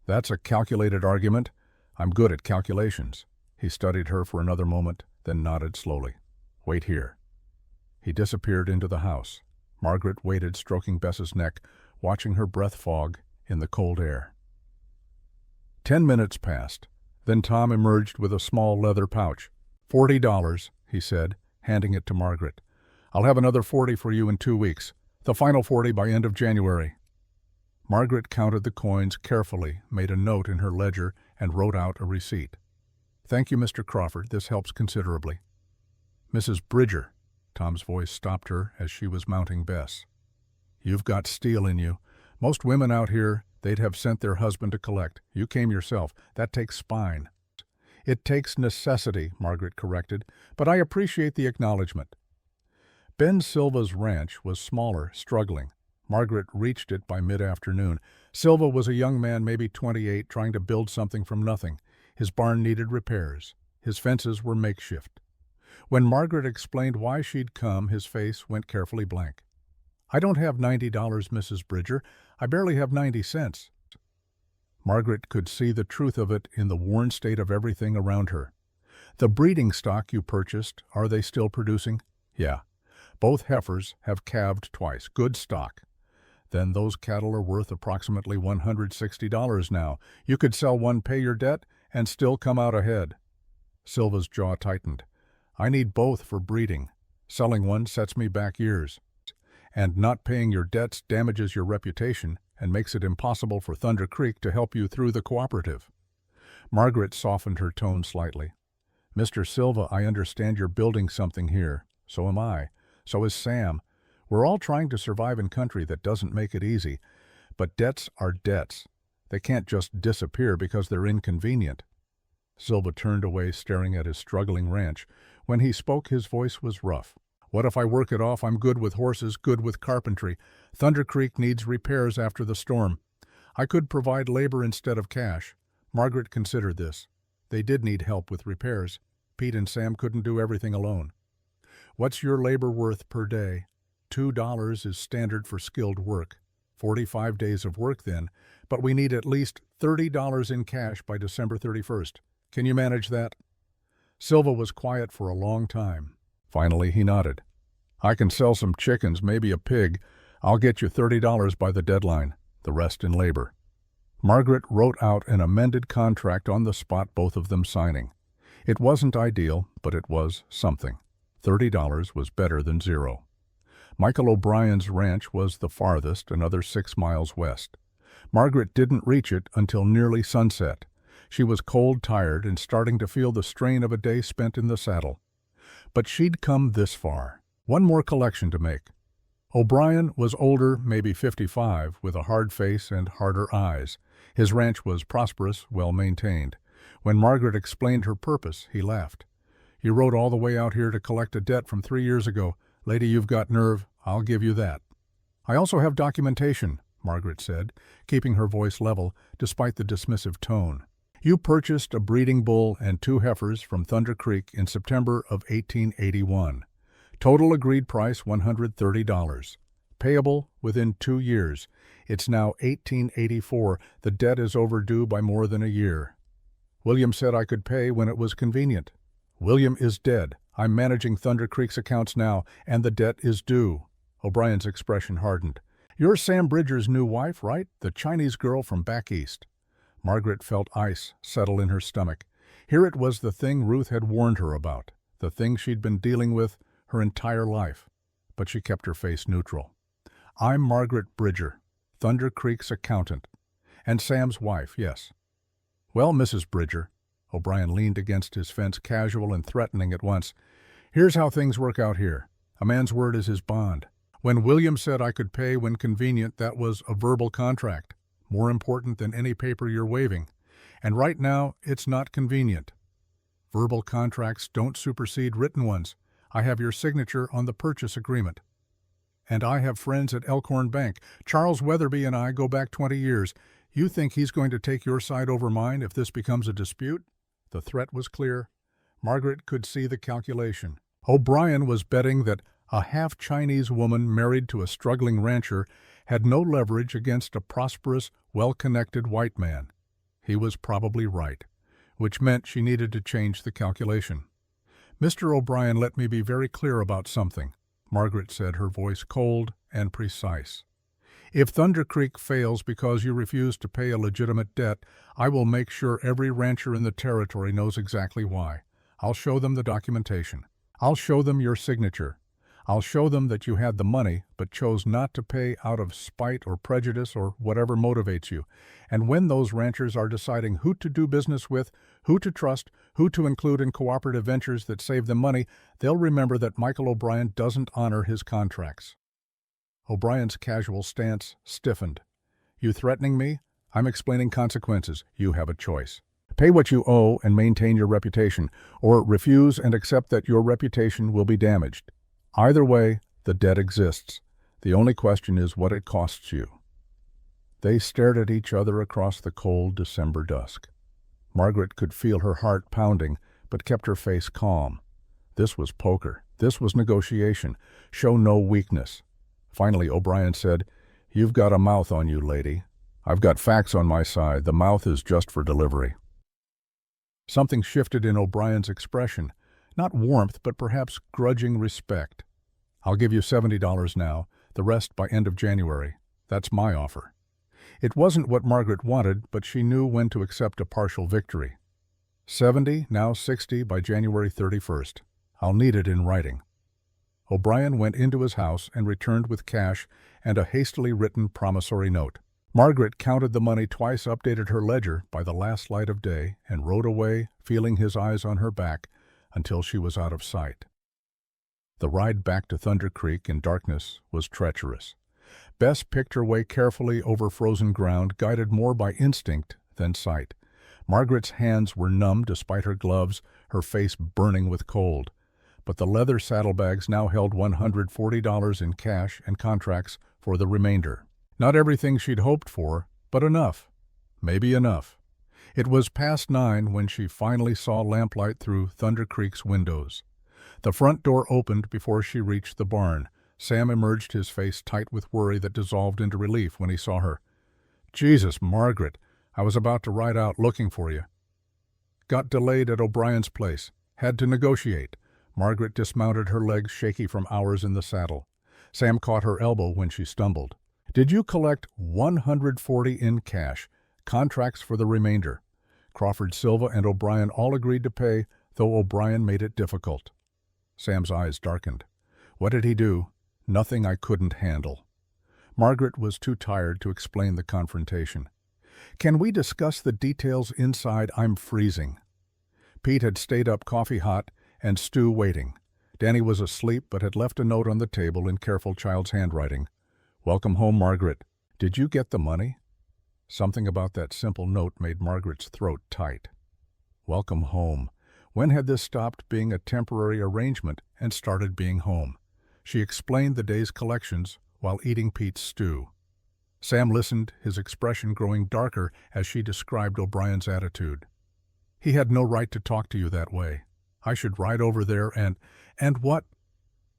That's a calculated argument. I'm good at calculations. He studied her for another moment, then nodded slowly. Wait here. He disappeared into the house. Margaret waited, stroking Bess's neck, watching her breath fog in the cold air. 10 minutes passed. Then Tom emerged with a small leather pouch. $40, he said, handing it to Margaret. I'll have another 40 for you in 2 weeks. The final 40 by end of January. Margaret counted the coins carefully, made a note in her ledger, and wrote out a receipt. Thank you, Mr. Crawford. This helps considerably. Mrs. Bridger. Tom's voice stopped her as she was mounting Bess. You've got steel in you. Most women out here, they'd have sent their husband to collect. You came yourself. That takes spine. It takes necessity, Margaret corrected, but I appreciate the acknowledgement. Ben Silva's ranch was smaller, struggling. Margaret reached it by mid-afternoon. Silva was a young man, maybe 28, trying to build something from nothing. His barn needed repairs. His fences were makeshift. When Margaret explained why she'd come, his face went carefully blank. I don't have $90, Mrs. Bridger. I barely have 90 cents. Margaret could see the truth of it in the worn state of everything around her. The breeding stock you purchased, are they still producing? Yeah. Both heifers have calved twice. Good stock. Then those cattle are worth approximately $160 now. You could sell one, pay your debt, and still come out ahead. Silva's jaw tightened. I need both for breeding. Selling one sets me back years. And not paying your debts damages your reputation and makes it impossible for Thunder Creek to help you through the cooperative. Margaret softened her tone slightly. Mr. Silva, I understand you're building something here. So am I. So is Sam. We're all trying to survive in country that doesn't make it easy. But debts are debts. They can't just disappear because they're inconvenient. Silva turned away, staring at his struggling ranch. When he spoke, his voice was rough. What if I work it off? I'm good with horses, good with carpentry. Thunder Creek needs repairs after the storm. I could provide labor instead of cash. Margaret considered this. They did need help with repairs. Pete and Sam couldn't do everything alone. What's your labor worth per day? $2 is standard for skilled work. 45 days of work then, but we need at least $30 in cash by December 31st. Can you manage that? Silva was quiet for a long time. Finally, he nodded. I can sell some chickens, maybe a pig. I'll get you $30 by the deadline, the rest in labor. Margaret wrote out an amended contract on the spot, both of them signing. It wasn't ideal, but it was something. $30 was better than zero. Michael O'Brien's ranch was the farthest, another 6 miles west. Margaret didn't reach it until nearly sunset. She was cold, tired, and starting to feel the strain of a day spent in the saddle. But she'd come this far. One more collection to make. O'Brien was older, maybe 55, with a hard face and harder eyes. His ranch was prosperous, well-maintained. When Margaret explained her purpose, he laughed. You rode all the way out here to collect a debt from 3 years ago. Lady, you've got nerve. I'll give you that. I also have documentation, Margaret said, keeping her voice level despite the dismissive tone. You purchased a breeding bull and 2 heifers from Thunder Creek in September of 1881. Total agreed price $130. Payable within 2 years. It's now 1884. The debt is overdue by more than a year. William said I could pay when it was convenient. William is dead. I'm managing Thunder Creek's accounts now, and the debt is due. O'Brien's expression hardened. You're Sam Bridger's new wife, right? The Chinese girl from back east. Margaret felt ice settle in her stomach. Here it was, the thing Ruth had warned her about, the thing she'd been dealing with her entire life. But she kept her face neutral. I'm Margaret Bridger, Thunder Creek's accountant. And Sam's wife, yes. Well, Mrs. Bridger, O'Brien leaned against his fence, casual and threatening at once. Here's how things work out here. A man's word is his bond. When William said I could pay when convenient, that was a verbal contract, more important than any paper you're waving. And right now, it's not convenient. Verbal contracts don't supersede written ones. I have your signature on the purchase agreement. And I have friends at Elkhorn Bank. Charles Weatherby and I go back 20 years. You think he's going to take your side over mine if this becomes a dispute? The threat was clear. Margaret could see the calculation. O'Brien was betting that a half-Chinese woman married to a struggling rancher had no leverage against a prosperous, well-connected white man. He was probably right, which meant she needed to change the calculation. "Mr. O'Brien, let me be very clear about something," Margaret said, her voice cold and precise. "If Thunder Creek fails because you refuse to pay a legitimate debt, I will make sure every rancher in the territory knows exactly why. I'll show them the documentation. I'll show them your signature. I'll show them that you had the money but chose not to pay out of spite or prejudice or whatever motivates you. And when those ranchers are deciding who to do business with, who to trust, who to include in cooperative ventures that save them money, they'll remember that Michael O'Brien doesn't honor his contracts." O'Brien's casual stance stiffened. "You threatening me? I'm explaining consequences. You have a choice. Pay what you owe and maintain your reputation, or refuse and accept that your reputation will be damaged. Either way, the debt exists. The only question is what it costs you." They stared at each other across the cold December dusk. Margaret could feel her heart pounding, but kept her face calm. This was poker. This was negotiation. Show no weakness. Finally, O'Brien said, "You've got a mouth on you, lady. I've got facts on my side. The mouth is just for delivery." Something shifted in O'Brien's expression. Not warmth, but perhaps grudging respect. "I'll give you $70 now, the rest by end of January. That's my offer." It wasn't what Margaret wanted, but she knew when to accept a partial victory. 70, now 60 by January 31st. I'll need it in writing. O'Brien went into his house and returned with cash and a hastily written promissory note. Margaret counted the money twice, updated her ledger by the last light of day, and rode away, feeling his eyes on her back, until she was out of sight. The ride back to Thunder Creek in darkness was treacherous. Bess picked her way carefully over frozen ground, guided more by instinct than sight. Margaret's hands were numb despite her gloves, her face burning with cold. But the leather saddlebags now held $140 in cash and contracts for the remainder. Not everything she'd hoped for, but enough. Maybe enough. It was past 9 when she finally saw lamplight through Thunder Creek's windows. The front door opened before she reached the barn. Sam emerged, his face tight with worry that dissolved into relief when he saw her. "Jesus, Margaret, I was about to ride out looking for you." "Got delayed at O'Brien's place. Had to negotiate." Margaret dismounted, her legs shaky from hours in the saddle. Sam caught her elbow when she stumbled. "Did you collect $140 in cash, contracts for the remainder?" Crawford, Silva, and O'Brien all agreed to pay, though O'Brien made it difficult. Sam's eyes darkened. "What did he do?" "Nothing I couldn't handle." Margaret was too tired to explain the confrontation. "Can we discuss the details inside? I'm freezing." Pete had stayed up, coffee hot, and Stu waiting. Danny was asleep but had left a note on the table in careful child's handwriting. "Welcome home, Margaret. Did you get the money?" Something about that simple note made Margaret's throat tight. Welcome home. When had this stopped being a temporary arrangement and started being home? She explained the day's collections while eating Pete's stew. Sam listened, his expression growing darker as she described O'Brien's attitude. "He had no right to talk to you that way. I should ride over there and what?"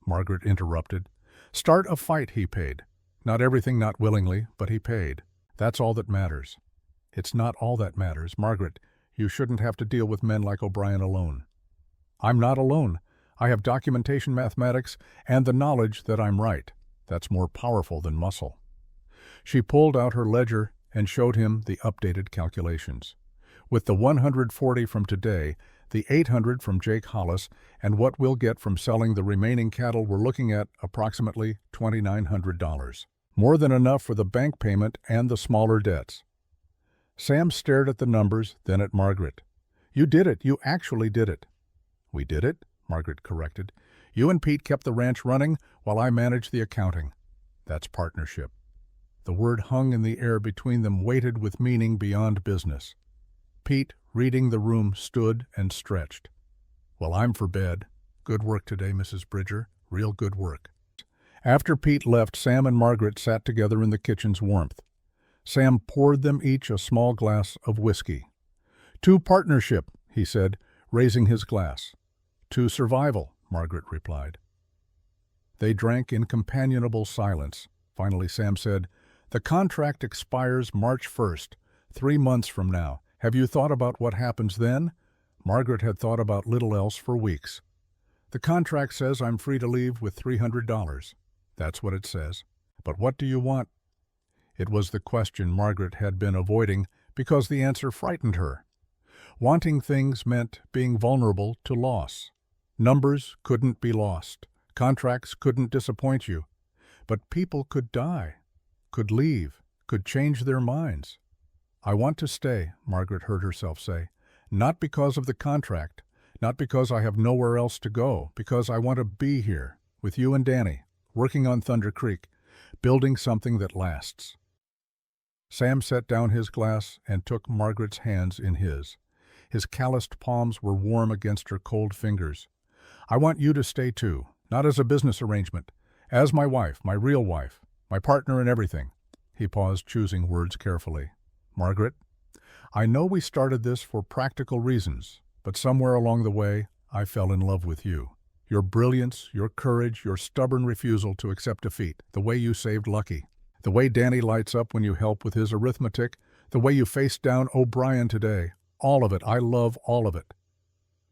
Margaret interrupted. "Start a fight he paid. Not everything, not willingly, but he paid. That's all that matters." "It's not all that matters. Margaret, you shouldn't have to deal with men like O'Brien alone." "I'm not alone. I have documentation, mathematics, and the knowledge that I'm right. That's more powerful than muscle." She pulled out her ledger and showed him the updated calculations. With the $140 from today, the $800 from Jake Hollis, and what we'll get from selling the remaining cattle, we're looking at approximately $2,900. More than enough for the bank payment and the smaller debts. Sam stared at the numbers, then at Margaret. "You did it. You actually did it." "We did it," Margaret corrected. "You and Pete kept the ranch running while I managed the accounting. That's partnership." The word hung in the air between them, weighted with meaning beyond business. Pete, reading the room, stood and stretched. "Well, I'm for bed. Good work today, Mrs. Bridger. Real good work." After Pete left, Sam and Margaret sat together in the kitchen's warmth. Sam poured them each a small glass of whiskey. "To partnership," he said, raising his glass. "To survival," Margaret replied. They drank in companionable silence. Finally Sam said, "The contract expires March 1st, 3 months from now. Have you thought about what happens then?" Margaret had thought about little else for weeks. "The contract says I'm free to leave with $300. That's what it says. But what do you want?" It was the question Margaret had been avoiding because the answer frightened her. Wanting things meant being vulnerable to loss. Numbers couldn't be lost. Contracts couldn't disappoint you. But people could die, could leave, could change their minds. "I want to stay," Margaret heard herself say. "Not because of the contract, not because I have nowhere else to go, because I want to be here, with you and Danny, working on Thunder Creek, building something that lasts." Sam set down his glass and took Margaret's hands in his. His calloused palms were warm against her cold fingers. "I want you to stay too, not as a business arrangement, as my wife, my real wife, my partner in everything." He paused, choosing words carefully. "Margaret, I know we started this for practical reasons, but somewhere along the way, I fell in love with you. Your brilliance, your courage, your stubborn refusal to accept defeat, the way you saved Lucky, the way Danny lights up when you help with his arithmetic, the way you faced down O'Brien today, all of it, I love all of it."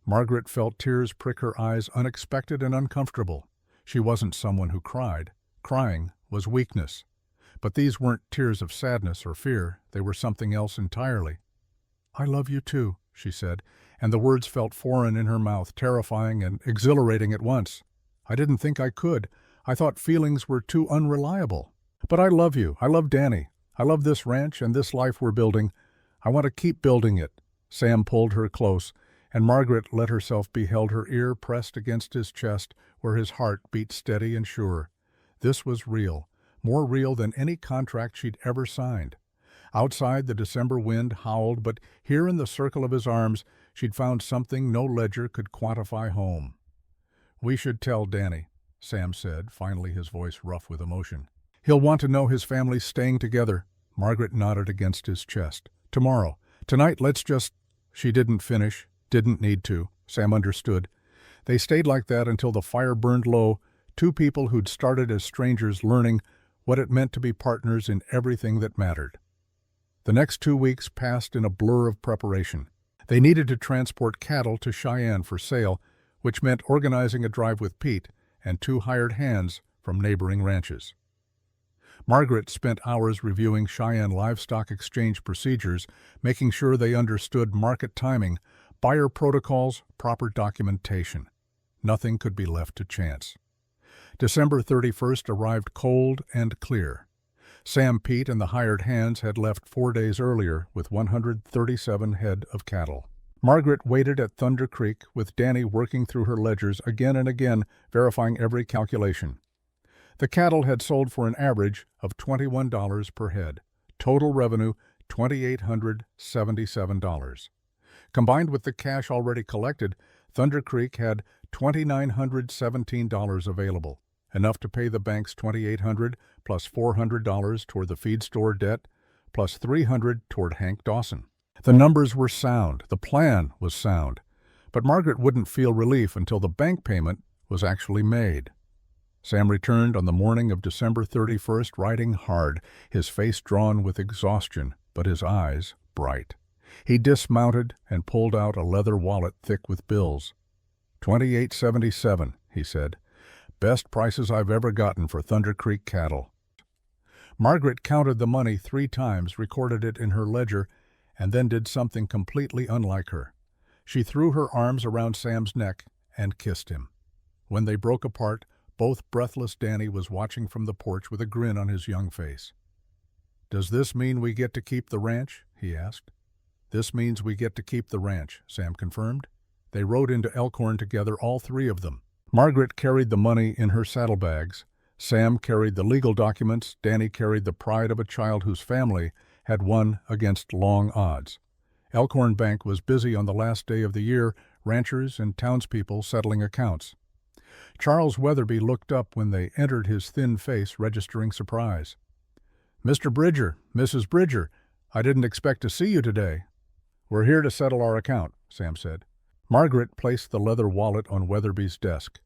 Margaret felt tears prick her eyes, unexpected and uncomfortable. She wasn't someone who cried. Crying was weakness. But these weren't tears of sadness or fear, they were something else entirely. "I love you too," she said, and the words felt foreign in her mouth, terrifying and exhilarating at once. "I didn't think I could. I thought feelings were too unreliable. But I love you. I love Danny. I love this ranch and this life we're building. I want to keep building it." Sam pulled her close, and Margaret let herself be held, her ear pressed against his chest where his heart beat steady and sure. This was real, more real than any contract she'd ever signed. Outside, the December wind howled, but here in the circle of his arms, she'd found something no ledger could quantify home. "We should tell Danny," Sam said, finally, his voice rough with emotion. "He'll want to know his family's staying together." Margaret nodded against his chest. "Tomorrow. Tonight, let's just—" She didn't finish, didn't need to. Sam understood. They stayed like that until the fire burned low, two people who'd started as strangers learning what it meant to be partners in everything that mattered. The next 2 weeks passed in a blur of preparation. They needed to transport cattle to Cheyenne for sale, which meant organizing a drive with Pete and 2 hired hands from neighboring ranches. Margaret spent hours reviewing Cheyenne livestock exchange procedures, making sure they understood market timing, buyer protocols, proper documentation. Nothing could be left to chance. December 31st arrived cold and clear. Sam, Pete, and the hired hands had left 4 days earlier with 137 head of cattle. Margaret waited at Thunder Creek with Danny working through her ledgers again and again, verifying every calculation. The cattle had sold for an average of $21 per head. Total revenue, $2,877. Combined with the cash already collected, Thunder Creek had $2,917 available, enough to pay the bank's $2,800 plus $400 toward the feed store debt, plus $300 toward Hank Dawson. The numbers were sound, the plan was sound, but Margaret wouldn't feel relief until the bank payment was actually made. Sam returned on the morning of December 31st, riding hard, his face drawn with exhaustion, but his eyes bright. He dismounted and pulled out a leather wallet thick with bills. $28.77, he said. "Best prices I've ever gotten for Thunder Creek cattle." Margaret counted the money 3 times, recorded it in her ledger, and then did something completely unlike her. She threw her arms around Sam's neck and kissed him. When they broke apart, both breathless Danny was watching from the porch with a grin on his young face. "Does this mean we get to keep the ranch?" he asked. "This means we get to keep the ranch," Sam confirmed. They rode into Elkhorn together, all 3 of them. Margaret carried the money in her saddlebags. Sam carried the legal documents. Danny carried the pride of a child whose family had won against long odds. Elkhorn Bank was busy on the last day of the year, ranchers and townspeople settling accounts. Charles Weatherby looked up when they entered, his thin face registering surprise. "Mr. Bridger, Mrs. Bridger, I didn't expect to see you today." "We're here to settle our account," Sam said. Margaret placed the leather wallet on Weatherby's desk.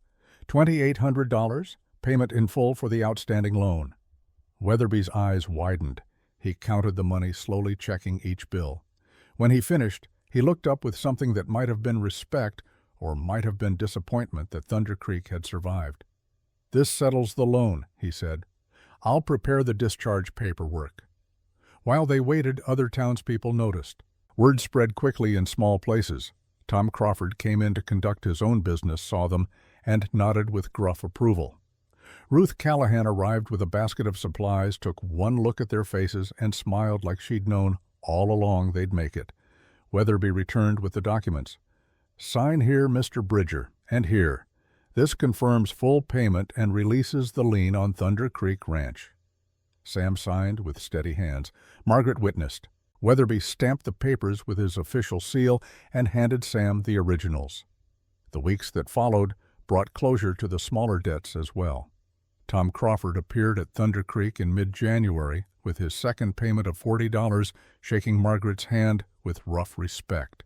$2,800, payment in full for the outstanding loan. Weatherby's eyes widened. He counted the money, slowly checking each bill. When he finished, he looked up with something that might have been respect or might have been disappointment that Thunder Creek had survived. "This settles the loan," he said. "I'll prepare the discharge paperwork." While they waited, other townspeople noticed. Word spread quickly in small places. Tom Crawford came in to conduct his own business, saw them, and nodded with gruff approval. Ruth Callahan arrived with a basket of supplies, took one look at their faces, and smiled like she'd known all along they'd make it. Weatherby returned with the documents. "Sign here, Mr. Bridger, and here. This confirms full payment and releases the lien on Thunder Creek Ranch." Sam signed with steady hands. Margaret witnessed. Weatherby stamped the papers with his official seal and handed Sam the originals. The weeks that followed brought closure to the smaller debts as well. Tom Crawford appeared at Thunder Creek in mid-January with his second payment of $40, shaking Margaret's hand with rough respect.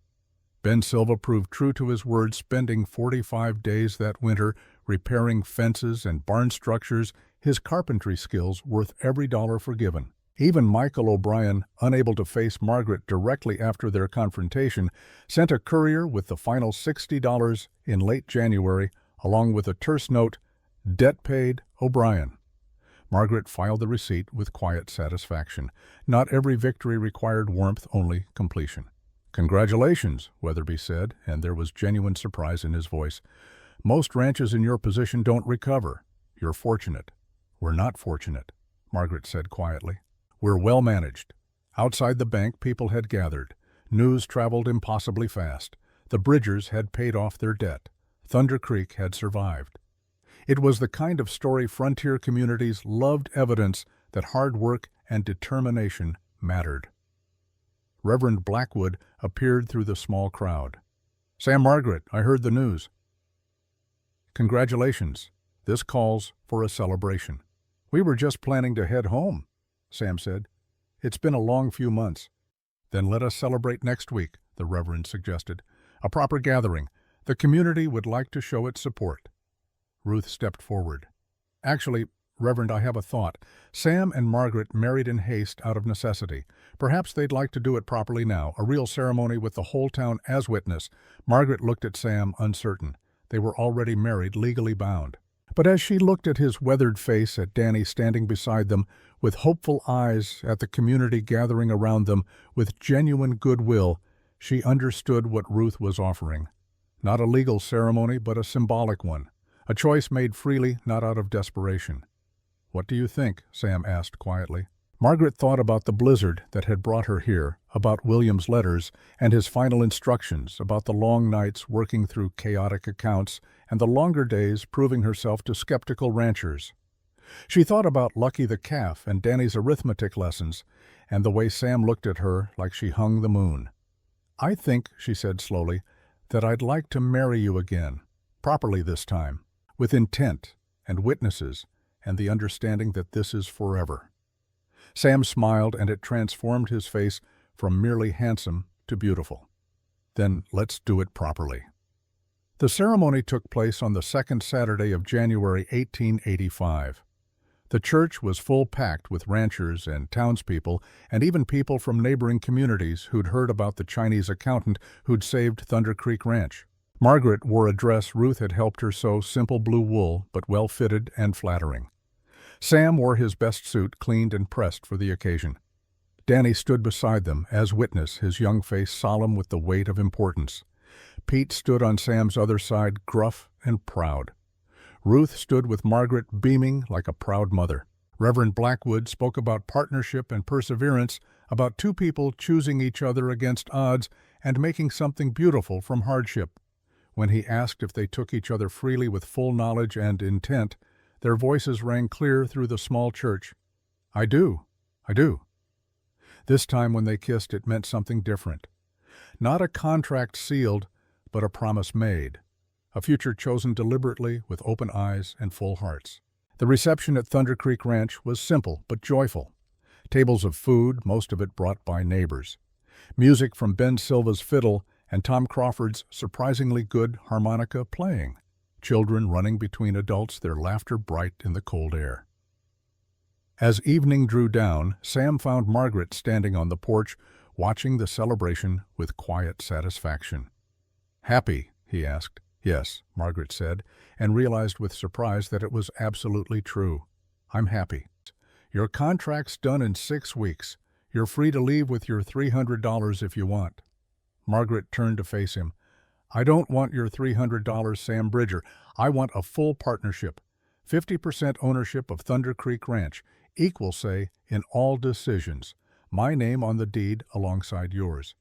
Ben Silva proved true to his word, spending 45 days that winter repairing fences and barn structures, his carpentry skills worth every dollar forgiven. Even Michael O'Brien, unable to face Margaret directly after their confrontation, sent a courier with the final $60 in late January, along with a terse note, "Debt paid, O'Brien." Margaret filed the receipt with quiet satisfaction. Not every victory required warmth, only completion. "Congratulations," Weatherby said, and there was genuine surprise in his voice. "Most ranches in your position don't recover. You're fortunate." "We're not fortunate," Margaret said quietly. "We're well managed." Outside the bank, people had gathered. News traveled impossibly fast. The Bridgers had paid off their debt. Thunder Creek had survived. It was the kind of story frontier communities loved, evidence that hard work and determination mattered. Reverend Blackwood appeared through the small crowd. "Sam, Margaret, I heard the news." "Congratulations. This calls for a celebration." "We were just planning to head home," Sam said. "It's been a long few months." "Then let us celebrate next week," the Reverend suggested. "A proper gathering. The community would like to show its support." Ruth stepped forward. "Actually, Reverend, I have a thought. Sam and Margaret married in haste out of necessity. Perhaps they'd like to do it properly now, a real ceremony with the whole town as witness." Margaret looked at Sam, uncertain. They were already married, legally bound. But as she looked at his weathered face, at Danny standing beside them, with hopeful eyes, at the community gathering around them, with genuine goodwill, she understood what Ruth was offering. Not a legal ceremony, but a symbolic one. A choice made freely, not out of desperation. "What do you think?" Sam asked quietly. Margaret thought about the blizzard that had brought her here, about William's letters and his final instructions, about the long nights working through chaotic accounts and the longer days proving herself to skeptical ranchers. She thought about Lucky the calf and Danny's arithmetic lessons, and the way Sam looked at her like she hung the moon. "I think," she said slowly, "that I'd like to marry you again, properly this time, with intent and witnesses and the understanding that this is forever." Sam smiled, and it transformed his face from merely handsome to beautiful. "Then let's do it properly." The ceremony took place on the second Saturday of January 1885. The church was full-packed with ranchers and townspeople, and even people from neighboring communities who'd heard about the Chinese accountant who'd saved Thunder Creek Ranch. Margaret wore a dress Ruth had helped her sew, simple blue wool, but well-fitted and flattering. Sam wore his best suit, cleaned and pressed for the occasion. Danny stood beside them, as witness, his young face solemn with the weight of importance. Pete stood on Sam's other side, gruff and proud. Ruth stood with Margaret, beaming like a proud mother. Reverend Blackwood spoke about partnership and perseverance, about two people choosing each other against odds and making something beautiful from hardship. When he asked if they took each other freely with full knowledge and intent, their voices rang clear through the small church. I do. This time when they kissed, it meant something different. Not a contract sealed, but a promise made. A future chosen deliberately with open eyes and full hearts. The reception at Thunder Creek Ranch was simple but joyful. Tables of food, most of it brought by neighbors. Music from Ben Silva's fiddle and Tom Crawford's surprisingly good harmonica playing. Children running between adults, their laughter bright in the cold air. As evening drew down, Sam found Margaret standing on the porch, watching the celebration with quiet satisfaction. "Happy?" he asked. "Yes," Margaret said, and realized with surprise that it was absolutely true. "I'm happy. Your contract's done in 6 weeks. You're free to leave with your $300 if you want." Margaret turned to face him. "I don't want your $300, Sam Bridger. I want a full partnership. 50% ownership of Thunder Creek Ranch, equal say in all decisions. My name on the deed alongside yours."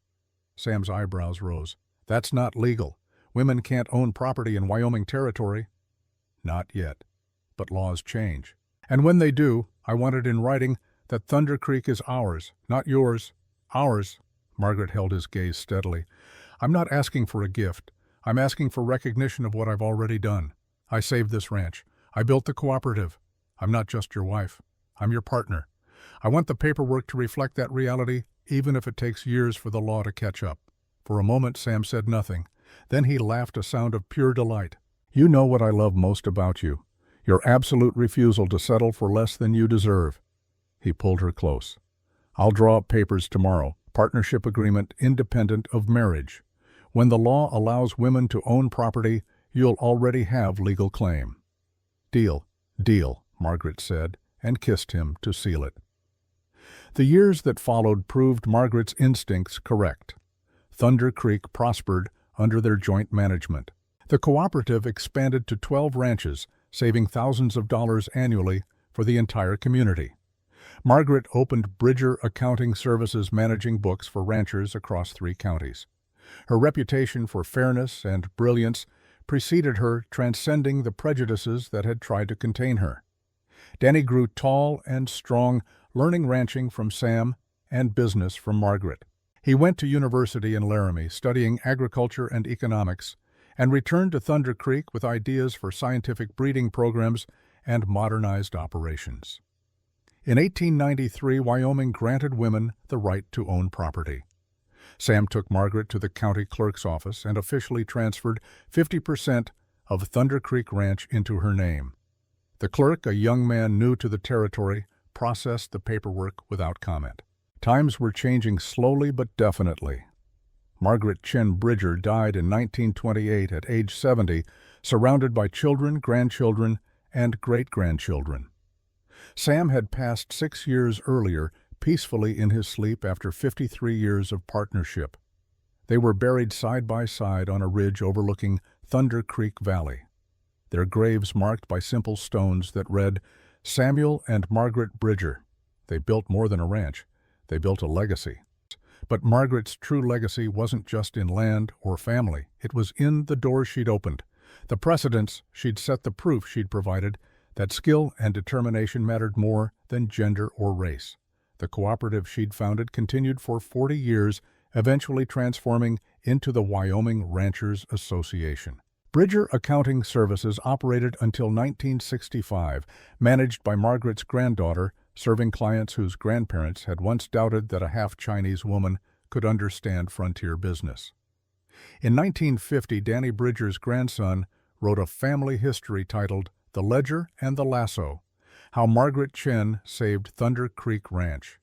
Sam's eyebrows rose. "That's not legal. Women can't own property in Wyoming territory." "Not yet. But laws change. And when they do, I want it in writing that Thunder Creek is ours, not yours. Ours." Margaret held his gaze steadily. "I'm not asking for a gift. I'm asking for recognition of what I've already done. I saved this ranch. I built the cooperative. I'm not just your wife. I'm your partner. I want the paperwork to reflect that reality, even if it takes years for the law to catch up." For a moment Sam said nothing. Then he laughed, a sound of pure delight. "You know what I love most about you. Your absolute refusal to settle for less than you deserve." He pulled her close. "I'll draw up papers tomorrow. Partnership agreement independent of marriage. When the law allows women to own property, you'll already have legal claim." "Deal, deal," Margaret said, and kissed him to seal it. The years that followed proved Margaret's instincts correct. Thunder Creek prospered under their joint management. The cooperative expanded to 12 ranches, saving thousands of dollars annually for the entire community. Margaret opened Bridger Accounting Services, managing books for ranchers across 3 counties. Her reputation for fairness and brilliance preceded her, transcending the prejudices that had tried to contain her. Danny grew tall and strong, learning ranching from Sam and business from Margaret. He went to university in Laramie, studying agriculture and economics, and returned to Thunder Creek with ideas for scientific breeding programs and modernized operations. In 1893, Wyoming granted women the right to own property. Sam took Margaret to the county clerk's office and officially transferred 50% of Thunder Creek Ranch into her name. The clerk, a young man new to the territory, processed the paperwork without comment. Times were changing slowly but definitely. Margaret Chen Bridger died in 1928 at age 70, surrounded by children, grandchildren, and great-grandchildren. Sam had passed 6 years earlier, peacefully in his sleep after 53 years of partnership. They were buried side by side on a ridge overlooking Thunder Creek Valley, their graves marked by simple stones that read, "Samuel and Margaret Bridger." They built more than a ranch. They built a legacy. But Margaret's true legacy wasn't just in land or family. It was in the doors she'd opened, the precedents she'd set, the proof she'd provided that skill and determination mattered more than gender or race. The cooperative she'd founded continued for 40 years, eventually transforming into the Wyoming Ranchers Association. Bridger Accounting Services operated until 1965, managed by Margaret's granddaughter, serving clients whose grandparents had once doubted that a half-Chinese woman could understand frontier business. In 1950, Danny Bridger's grandson wrote a family history titled "The Ledger and the Lasso: How Margaret Chen Saved Thunder Creek Ranch."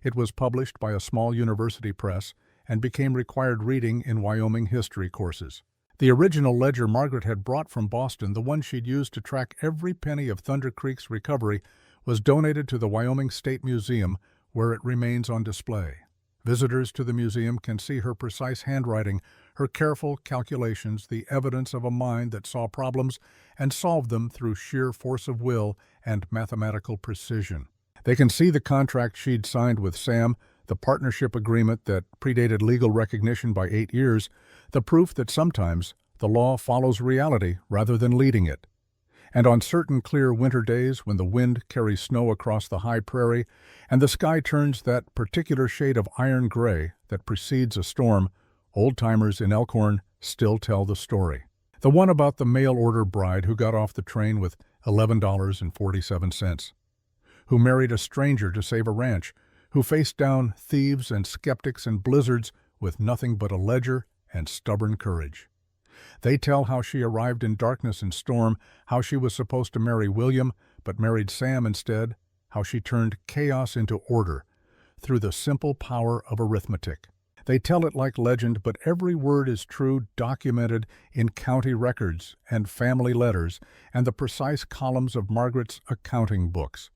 It was published by a small university press and became required reading in Wyoming history courses. The original ledger Margaret had brought from Boston, the one she'd used to track every penny of Thunder Creek's recovery, was donated to the Wyoming State Museum, where it remains on display. Visitors to the museum can see her precise handwriting, her careful calculations, the evidence of a mind that saw problems and solved them through sheer force of will and mathematical precision. They can see the contract she'd signed with Sam, the partnership agreement that predated legal recognition by 8 years, the proof that sometimes the law follows reality rather than leading it. And on certain clear winter days when the wind carries snow across the high prairie and the sky turns that particular shade of iron gray that precedes a storm, old-timers in Elkhorn still tell the story. The one about the mail-order bride who got off the train with $11.47, who married a stranger to save a ranch, who faced down thieves and skeptics and blizzards with nothing but a ledger and stubborn courage. They tell how she arrived in darkness and storm, how she was supposed to marry William, but married Sam instead, how she turned chaos into order through the simple power of arithmetic. They tell it like legend, but every word is true, documented in county records and family letters and the precise columns of Margaret's accounting books.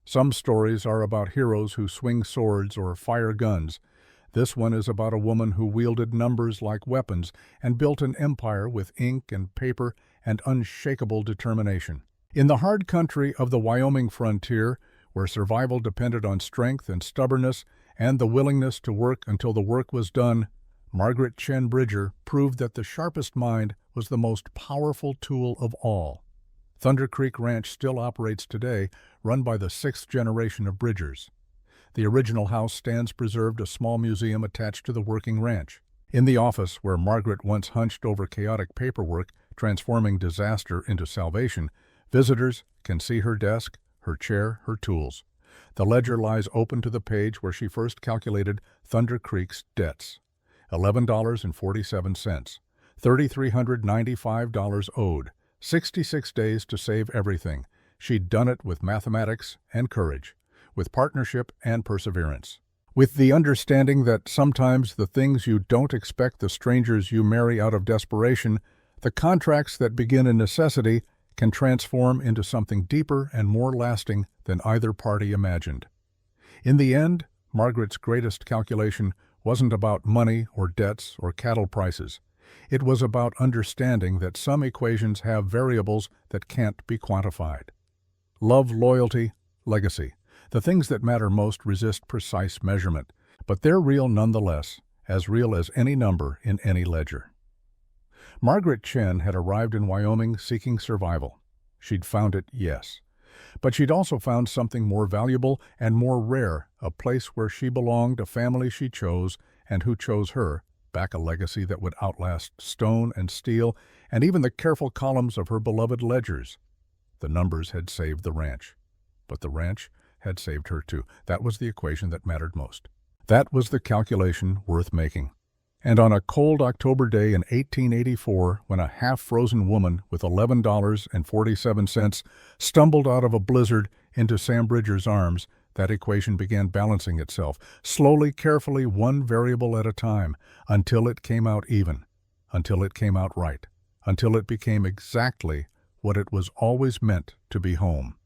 Some stories are about heroes who swing swords or fire guns. This one is about a woman who wielded numbers like weapons and built an empire with ink and paper and unshakable determination. In the hard country of the Wyoming frontier, where survival depended on strength and stubbornness and the willingness to work until the work was done, Margaret Chen Bridger proved that the sharpest mind was the most powerful tool of all. Thunder Creek Ranch still operates today, run by the 6th generation of Bridgers. The original house stands preserved, a small museum attached to the working ranch. In the office where Margaret once hunched over chaotic paperwork, transforming disaster into salvation, visitors can see her desk, her chair, her tools. The ledger lies open to the page where she first calculated Thunder Creek's debts. $11.47, $3,395 owed, 66 days to save everything. She'd done it with mathematics and courage, with partnership and perseverance, with the understanding that sometimes the things you don't expect, the strangers you marry out of desperation, the contracts that begin in necessity, can transform into something deeper and more lasting than either party imagined. In the end, Margaret's greatest calculation wasn't about money or debts or cattle prices. It was about understanding that some equations have variables that can't be quantified. Love, loyalty, legacy. The things that matter most resist precise measurement, but they're real nonetheless, as real as any number in any ledger. Margaret Chen had arrived in Wyoming seeking survival. She'd found it, yes. But she'd also found something more valuable and more rare, a place where she belonged, a family she chose, and who chose her, back a legacy that would outlast stone and steel and even the careful columns of her beloved ledgers. The numbers had saved the ranch, but the ranch had saved her too. That was the equation that mattered most. That was the calculation worth making. And on a cold October day in 1884, when a half-frozen woman with $11.47 stumbled out of a blizzard into Sam Bridger's arms, that equation began balancing itself, slowly, carefully, one variable at a time, until it came out even, until it came out right, until it became exactly what it was always meant to be: home.